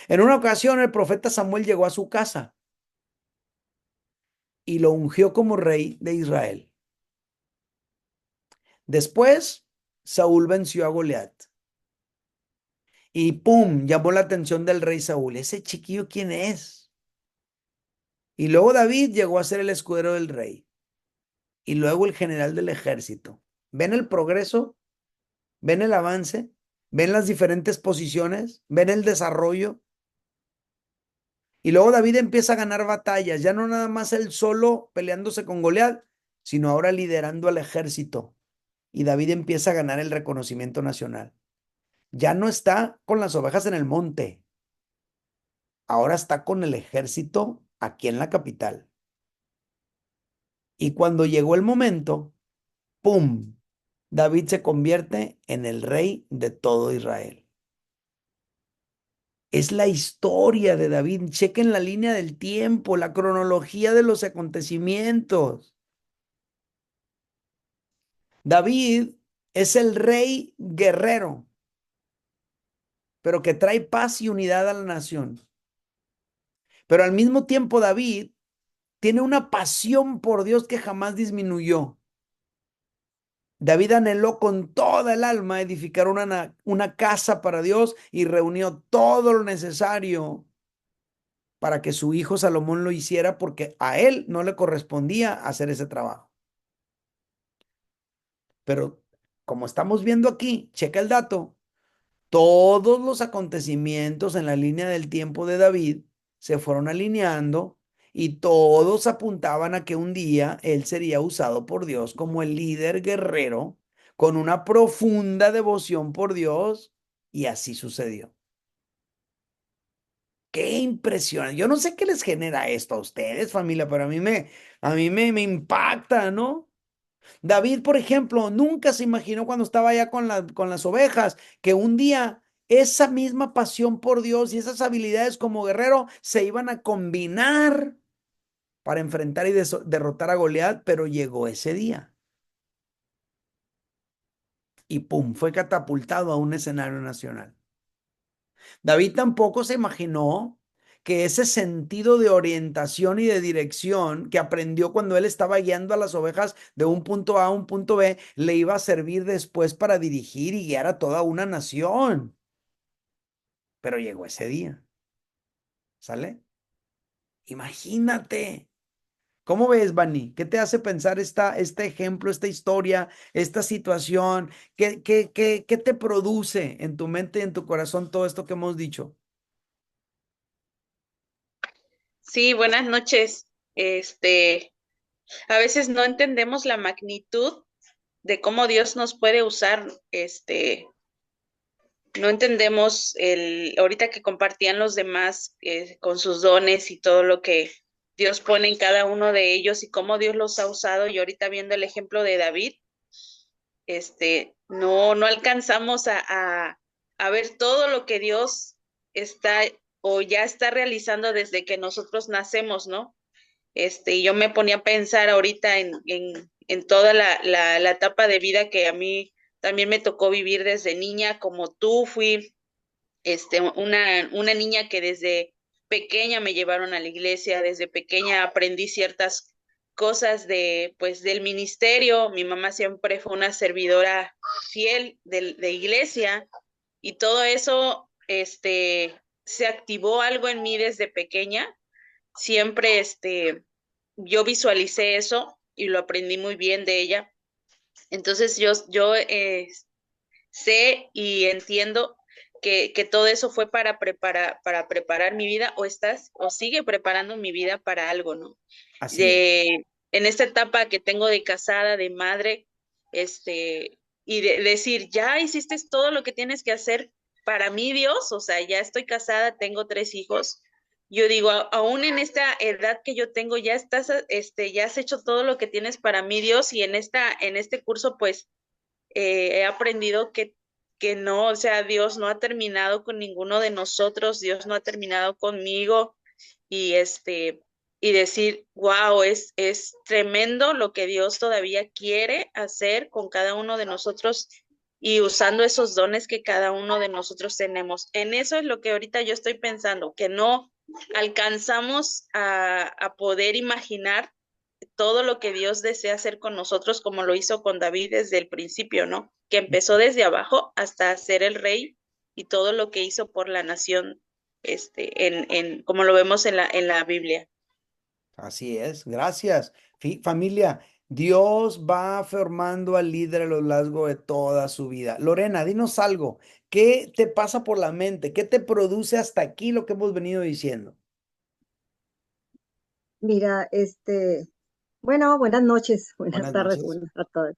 En una ocasión el profeta Samuel llegó a su casa y lo ungió como rey de Israel. Después, Saúl venció a Goliat y ¡pum! Llamó la atención del rey Saúl. ¿Ese chiquillo quién es? Y luego David llegó a ser el escudero del rey y luego el general del ejército. ¿Ven el progreso? ¿Ven el avance? ¿Ven las diferentes posiciones? ¿Ven el desarrollo? Y luego David empieza a ganar batallas, ya no nada más él solo peleándose con Goliat, sino ahora liderando al ejército. Y David empieza a ganar el reconocimiento nacional. Ya no está con las ovejas en el monte, ahora está con el ejército aquí en la capital. Y cuando llegó el momento, ¡pum! David se convierte en el rey de todo Israel. Es la historia de David. Chequen la línea del tiempo, la cronología de los acontecimientos. David es el rey guerrero, pero que trae paz y unidad a la nación. Pero al mismo tiempo David tiene una pasión por Dios que jamás disminuyó. David anheló con toda el alma edificar una casa para Dios y reunió todo lo necesario para que su hijo Salomón lo hiciera porque a él no le correspondía hacer ese trabajo. Pero como estamos viendo aquí, checa el dato, todos los acontecimientos en la línea del tiempo de David se fueron alineando y todos apuntaban a que un día él sería usado por Dios como el líder guerrero con una profunda devoción por Dios y así sucedió. Qué impresionante. Yo no sé qué les genera esto a ustedes, familia, pero a mí me impacta, ¿no? David, por ejemplo, nunca se imaginó cuando estaba allá con las ovejas que un día esa misma pasión por Dios y esas habilidades como guerrero se iban a combinar para enfrentar y derrotar a Goliat, pero llegó ese día y pum, fue catapultado a un escenario nacional. David tampoco se imaginó que ese sentido de orientación y de dirección que aprendió cuando él estaba guiando a las ovejas de un punto A a un punto B, le iba a servir después para dirigir y guiar a toda una nación. Pero llegó ese día. ¿Sale? Imagínate. ¿Cómo ves, Bani? ¿Qué te hace pensar este ejemplo, esta historia, esta situación? ¿Qué te produce en tu mente y en tu corazón todo esto que hemos dicho? Sí, buenas noches. A veces no entendemos la magnitud de cómo Dios nos puede usar. No entendemos ahorita que compartían los demás con sus dones y todo lo que Dios pone en cada uno de ellos y cómo Dios los ha usado. Y ahorita viendo el ejemplo de David, no alcanzamos a ver todo lo que Dios está o ya está realizando desde que nosotros nacemos, ¿no? Y yo me ponía a pensar ahorita en toda la etapa de vida que a mí también me tocó vivir desde niña, como tú fui, una niña que desde pequeña me llevaron a la iglesia, desde pequeña aprendí ciertas cosas pues, del ministerio. Mi mamá siempre fue una servidora fiel de iglesia y todo eso, se activó algo en mí desde pequeña. Siempre, yo visualicé eso y lo aprendí muy bien de ella. Entonces yo sé y entiendo que todo eso fue para preparar mi vida o sigue preparando mi vida para algo, ¿no? Así es. En esta etapa que tengo de casada, de madre, y de decir, ya hiciste todo lo que tienes que hacer para mí, Dios, o sea, ya estoy casada, tengo 3 hijos. Yo digo, aún en esta edad que yo tengo, ya has hecho todo lo que tienes para mí, Dios, y en este curso, pues, he aprendido que no, o sea, Dios no ha terminado con ninguno de nosotros, Dios no ha terminado conmigo, y y decir, wow, es tremendo lo que Dios todavía quiere hacer con cada uno de nosotros y usando esos dones que cada uno de nosotros tenemos. En eso es lo que ahorita yo estoy pensando, que no alcanzamos a poder imaginar todo lo que Dios desea hacer con nosotros, como lo hizo con David desde el principio, ¿no? Que empezó desde abajo hasta ser el rey y todo lo que hizo por la nación, como lo vemos en la Biblia. Así es, gracias. Familia, Dios va formando al líder a lo largo de toda su vida. Lorena, dinos algo. ¿Qué te pasa por la mente? ¿Qué te produce hasta aquí lo que hemos venido diciendo? Mira, bueno, buenas noches, buenas Buenas tardes, noches. buenas a todos.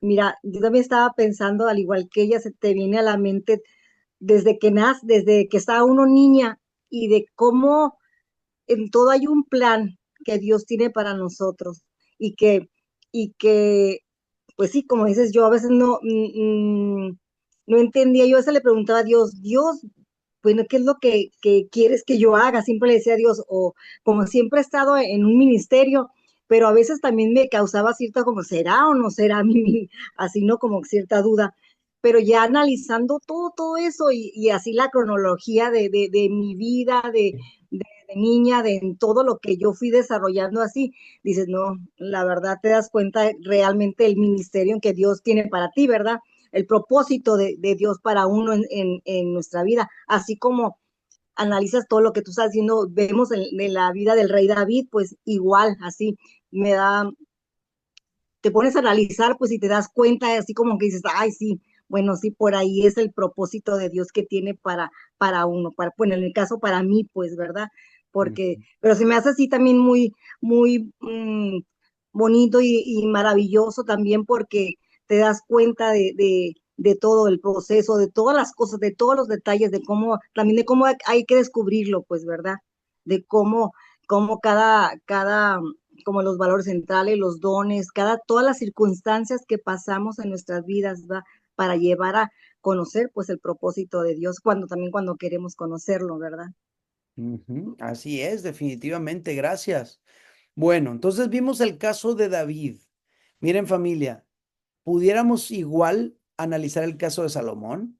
Mira, yo también estaba pensando, al igual que ella, se te viene a la mente desde que estaba uno niña y de cómo en todo hay un plan que Dios tiene para nosotros y que, pues sí, como dices, yo a veces no entendía, yo a veces le preguntaba a Dios, Dios, bueno, ¿qué es lo que quieres que yo haga? Siempre le decía a Dios, o como siempre he estado en un ministerio, pero a veces también me causaba cierta como, ¿será o no será? Así, ¿no? Como cierta duda. Pero ya analizando todo eso y así la cronología de mi vida, de niña, de en todo lo que yo fui desarrollando así, dices, no, la verdad te das cuenta realmente el ministerio en que Dios tiene para ti, ¿verdad? El propósito de Dios para uno en nuestra vida, así como analizas todo lo que tú estás haciendo, vemos en la vida del rey David, pues igual, así, me da, te pones a analizar, pues y te das cuenta, así como que dices, ay, sí, bueno, sí, por ahí es el propósito de Dios que tiene para uno, bueno, en el caso para mí, pues, ¿verdad? Porque, Ujú. pero se me hace así también muy bonito y maravilloso también porque te das cuenta de todo el proceso, de todas las cosas, de todos los detalles, también de cómo hay que descubrirlo, pues, ¿verdad? De cómo cada como los valores centrales, los dones, todas las circunstancias que pasamos en nuestras vidas, ¿va? Para llevar a conocer pues el propósito de Dios también cuando queremos conocerlo, ¿verdad? Ujú, así es, definitivamente, gracias. Bueno, entonces vimos el caso de David. Miren familia, pudiéramos igual analizar el caso de Salomón.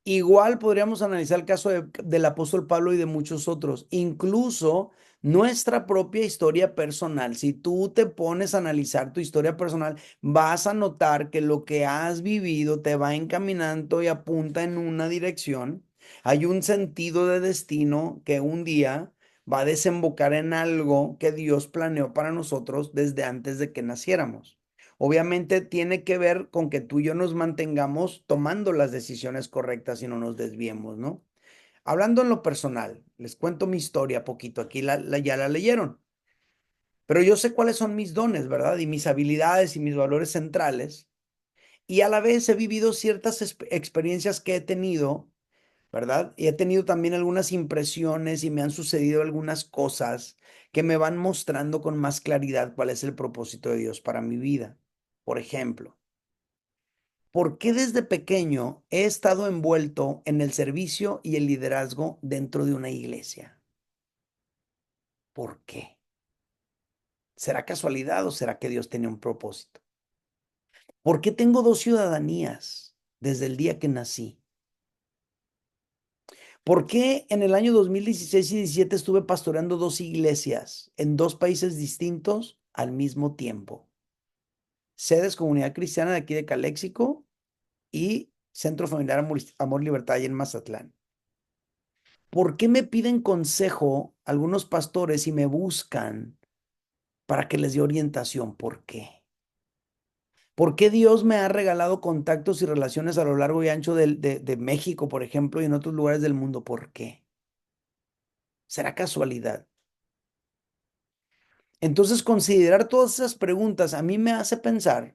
Igual podríamos analizar el caso del apóstol Pablo y de muchos otros, incluso nuestra propia historia personal. Si tú te pones a analizar tu historia personal, vas a notar que lo que has vivido te va encaminando y apunta en una dirección. Hay un sentido de destino que un día va a desembocar en algo que Dios planeó para nosotros desde antes de que naciéramos. Obviamente tiene que ver con que tú y yo nos mantengamos tomando las decisiones correctas y no nos desviemos, ¿no? Hablando en lo personal, les cuento mi historia poquito, aquí ya la leyeron, pero yo sé cuáles son mis dones, ¿verdad? Y mis habilidades y mis valores centrales, y a la vez he vivido ciertas experiencias que he tenido, ¿verdad? Y he tenido también algunas impresiones y me han sucedido algunas cosas que me van mostrando con más claridad cuál es el propósito de Dios para mi vida. Por ejemplo, ¿por qué desde pequeño he estado envuelto en el servicio y el liderazgo dentro de una iglesia? ¿Por qué? ¿Será casualidad o será que Dios tenía un propósito? ¿Por qué tengo dos ciudadanías desde el día que nací? ¿Por qué en el año 2016 y 17 estuve pastoreando dos iglesias en dos países distintos al mismo tiempo? Sedes Comunidad Cristiana de aquí de Caléxico y Centro Familiar Amor Libertad allá en Mazatlán. ¿Por qué me piden consejo algunos pastores y me buscan para que les dé orientación? ¿Por qué? ¿Por qué Dios me ha regalado contactos y relaciones a lo largo y ancho de México, por ejemplo, y en otros lugares del mundo? ¿Por qué? ¿Será casualidad? Entonces, considerar todas esas preguntas a mí me hace pensar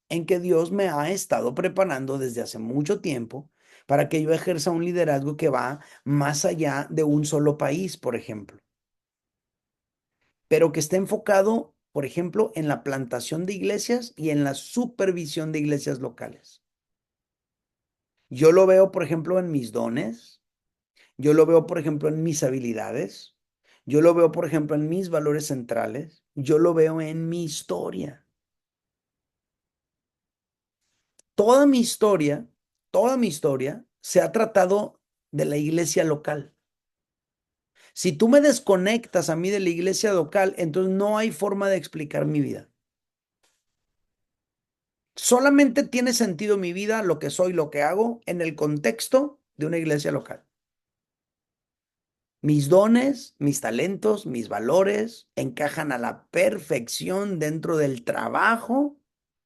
en que Dios me ha estado preparando desde hace mucho tiempo para que yo ejerza un liderazgo que va más allá de un solo país, por ejemplo, pero que esté enfocado, por ejemplo, en la plantación de iglesias y en la supervisión de iglesias locales. Yo lo veo, por ejemplo, en mis dones, yo lo veo, por ejemplo, en mis habilidades, yo lo veo, por ejemplo, en mis valores centrales, yo lo veo en mi historia. Toda mi historia, toda mi historia se ha tratado de la iglesia local. Si tú me desconectas a mí de la iglesia local, entonces no hay forma de explicar mi vida. Solamente tiene sentido mi vida, lo que soy, lo que hago, en el contexto de una iglesia local. Mis dones, mis talentos, mis valores encajan a la perfección dentro del trabajo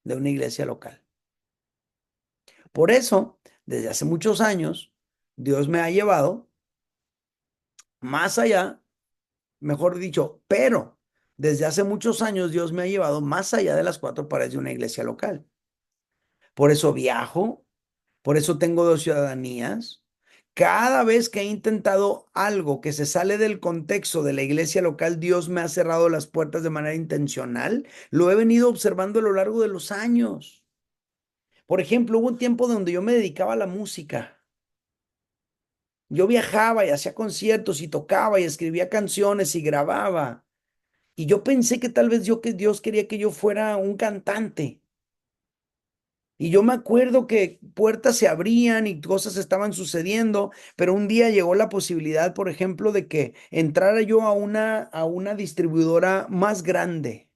de una iglesia local. Por eso, desde hace muchos años, Dios me ha llevado más allá, mejor dicho, pero desde hace muchos años Dios me ha llevado más allá de las cuatro paredes de una iglesia local. Por eso viajo, por eso tengo dos ciudadanías. Cada vez que he intentado algo que se sale del contexto de la iglesia local, Dios me ha cerrado las puertas de manera intencional. Lo he venido observando a lo largo de los años. Por ejemplo, hubo un tiempo donde yo me dedicaba a la música. Yo viajaba y hacía conciertos y tocaba y escribía canciones y grababa. Y yo pensé que tal vez que Dios quería que yo fuera un cantante. Y yo me acuerdo que puertas se abrían y cosas estaban sucediendo, pero un día llegó la posibilidad, por ejemplo, de que entrara yo a una distribuidora más grande.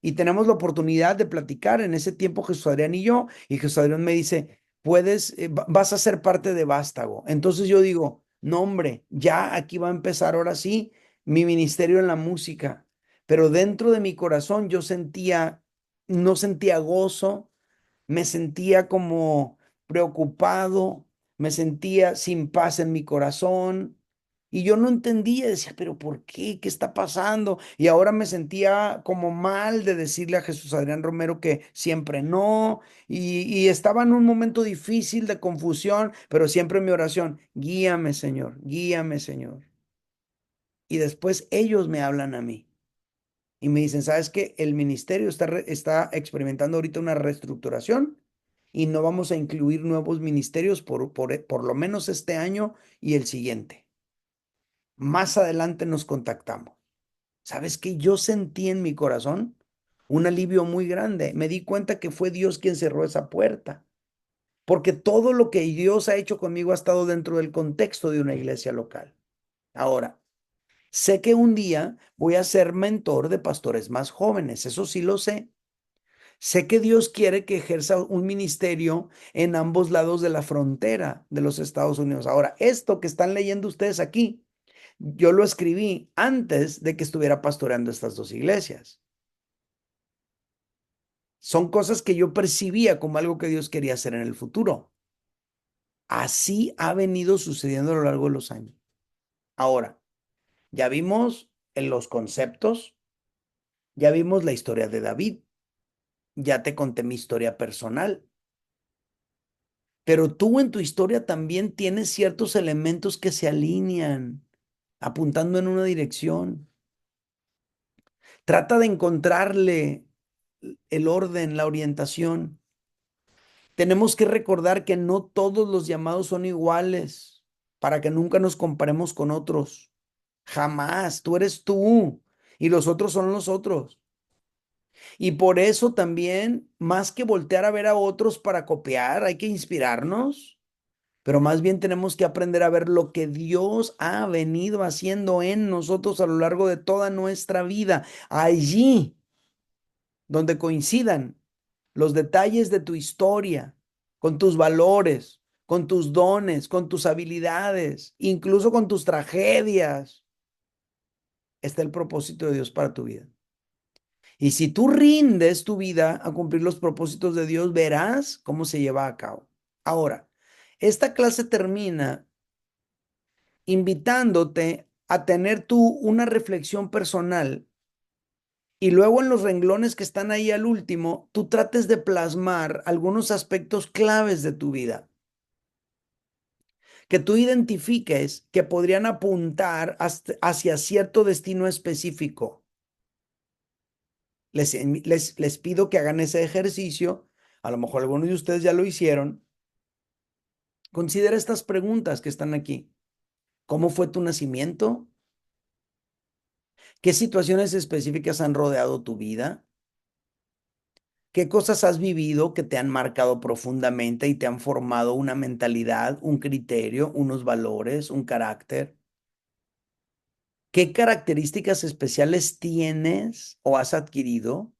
Y tenemos la oportunidad de platicar en ese tiempo Jesús Adrián y yo, y Jesús Adrián me dice, vas a ser parte de Vástago. Entonces yo digo, no hombre, ya aquí va a empezar ahora sí mi ministerio en la música, pero dentro de mi corazón no sentía gozo, me sentía como preocupado, me sentía sin paz en mi corazón. Y yo no entendía, decía, pero ¿por qué? ¿Qué está pasando? Y ahora me sentía como mal de decirle a Jesús Adrián Romero que siempre no. Y estaba en un momento difícil de confusión, pero siempre mi oración, guíame, Señor, guíame, Señor. Y después ellos me hablan a mí y me dicen, ¿sabes qué? El ministerio está experimentando ahorita una reestructuración y no vamos a incluir nuevos ministerios por lo menos este año y el siguiente. Más adelante nos contactamos. ¿Sabes qué? Yo sentí en mi corazón un alivio muy grande. Me di cuenta que fue Dios quien cerró esa puerta, porque todo lo que Dios ha hecho conmigo ha estado dentro del contexto de una iglesia local. Ahora, sé que un día voy a ser mentor de pastores más jóvenes, eso sí lo sé. Sé que Dios quiere que ejerza un ministerio en ambos lados de la frontera de los Estados Unidos. Ahora, esto que están leyendo ustedes aquí, yo lo escribí antes de que estuviera pastoreando estas dos iglesias. Son cosas que yo percibía como algo que Dios quería hacer en el futuro. Así ha venido sucediendo a lo largo de los años. Ahora, ya vimos en los conceptos, ya vimos la historia de David, ya te conté mi historia personal, pero tú en tu historia también tienes ciertos elementos que se alinean, apuntando en una dirección. Trata de encontrarle el orden, la orientación. Tenemos que recordar que no todos los llamados son iguales para que nunca nos comparemos con otros. Jamás, tú eres tú y los otros son los otros. Y por eso también, más que voltear a ver a otros para copiar, hay que inspirarnos, pero más bien tenemos que aprender a ver lo que Dios ha venido haciendo en nosotros a lo largo de toda nuestra vida. Allí donde coincidan los detalles de tu historia, con tus valores, con tus dones, con tus habilidades, incluso con tus tragedias, está el propósito de Dios para tu vida. Y si tú rindes tu vida a cumplir los propósitos de Dios, verás cómo se lleva a cabo. Ahora, esta clase termina invitándote a tener tú una reflexión personal y luego en los renglones que están ahí al último, tú trates de plasmar algunos aspectos claves de tu vida que tú identifiques que podrían apuntar hacia cierto destino específico. Les pido que hagan ese ejercicio. A lo mejor algunos de ustedes ya lo hicieron. Considera estas preguntas que están aquí. ¿Cómo fue tu nacimiento? ¿Qué situaciones específicas han rodeado tu vida? ¿Qué cosas has vivido que te han marcado profundamente y te han formado una mentalidad, un criterio, unos valores, un carácter? ¿Qué características especiales tienes o has adquirido?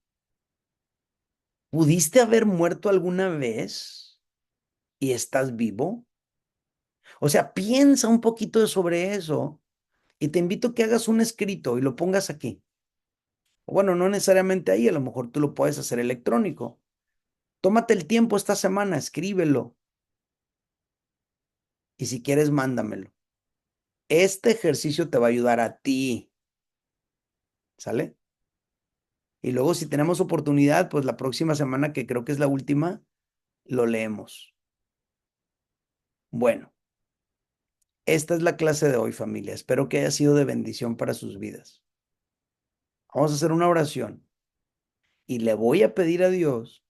¿Pudiste haber muerto alguna vez y estás vivo? O sea, piensa un poquito sobre eso y te invito a que hagas un escrito y lo pongas aquí. Bueno, no necesariamente ahí, a lo mejor tú lo puedes hacer electrónico. Tómate el tiempo esta semana, escríbelo y si quieres, mándamelo. Este ejercicio te va a ayudar a ti, ¿sale? Y luego si tenemos oportunidad, pues la próxima semana, que creo que es la última, lo leemos. Bueno, esta es la clase de hoy, familia. Espero que haya sido de bendición para sus vidas. Vamos a hacer una oración y le voy a pedir a Dios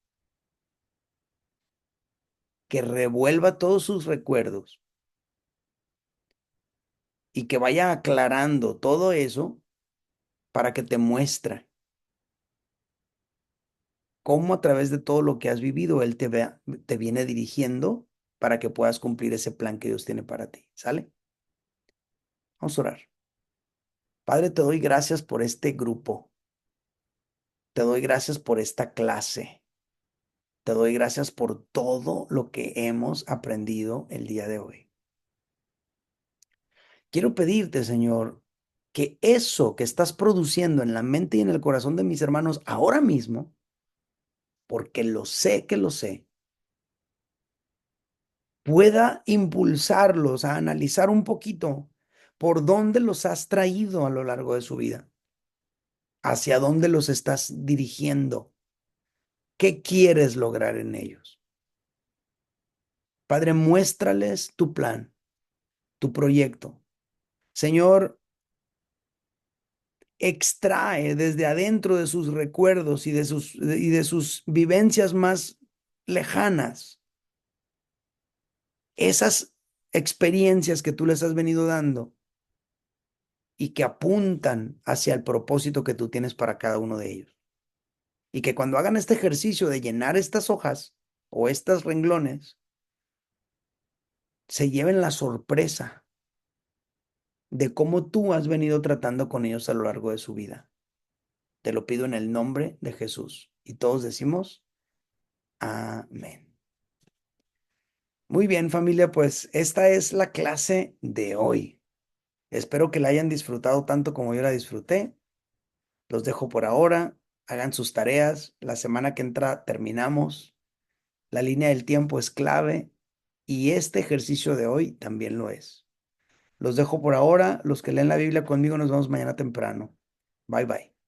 que revuelva todos sus recuerdos y que vaya aclarando todo eso para que te muestre cómo a través de todo lo que has vivido Él te viene dirigiendo para que puedas cumplir ese plan que Dios tiene para ti. ¿Sale? Vamos a orar. Padre, te doy gracias por este grupo. Te doy gracias por esta clase. Te doy gracias por todo lo que hemos aprendido el día de hoy. Quiero pedirte, Señor, que eso que estás produciendo en la mente y en el corazón de mis hermanos ahora mismo, porque lo sé que lo sé, pueda impulsarlos a analizar un poquito por dónde los has traído a lo largo de su vida, hacia dónde los estás dirigiendo, qué quieres lograr en ellos. Padre, muéstrales tu plan, tu proyecto. Señor, extrae desde adentro de sus recuerdos y de sus vivencias más lejanas esas experiencias que tú les has venido dando y que apuntan hacia el propósito que tú tienes para cada uno de ellos. Y que cuando hagan este ejercicio de llenar estas hojas o estos renglones, se lleven la sorpresa de cómo tú has venido tratando con ellos a lo largo de su vida. Te lo pido en el nombre de Jesús. Y todos decimos, amén. Muy bien, familia, pues esta es la clase de hoy. Espero que la hayan disfrutado tanto como yo la disfruté. Los dejo por ahora. Hagan sus tareas. La semana que entra terminamos. La línea del tiempo es clave y este ejercicio de hoy también lo es. Los dejo por ahora. Los que leen la Biblia conmigo nos vemos mañana temprano. Bye bye.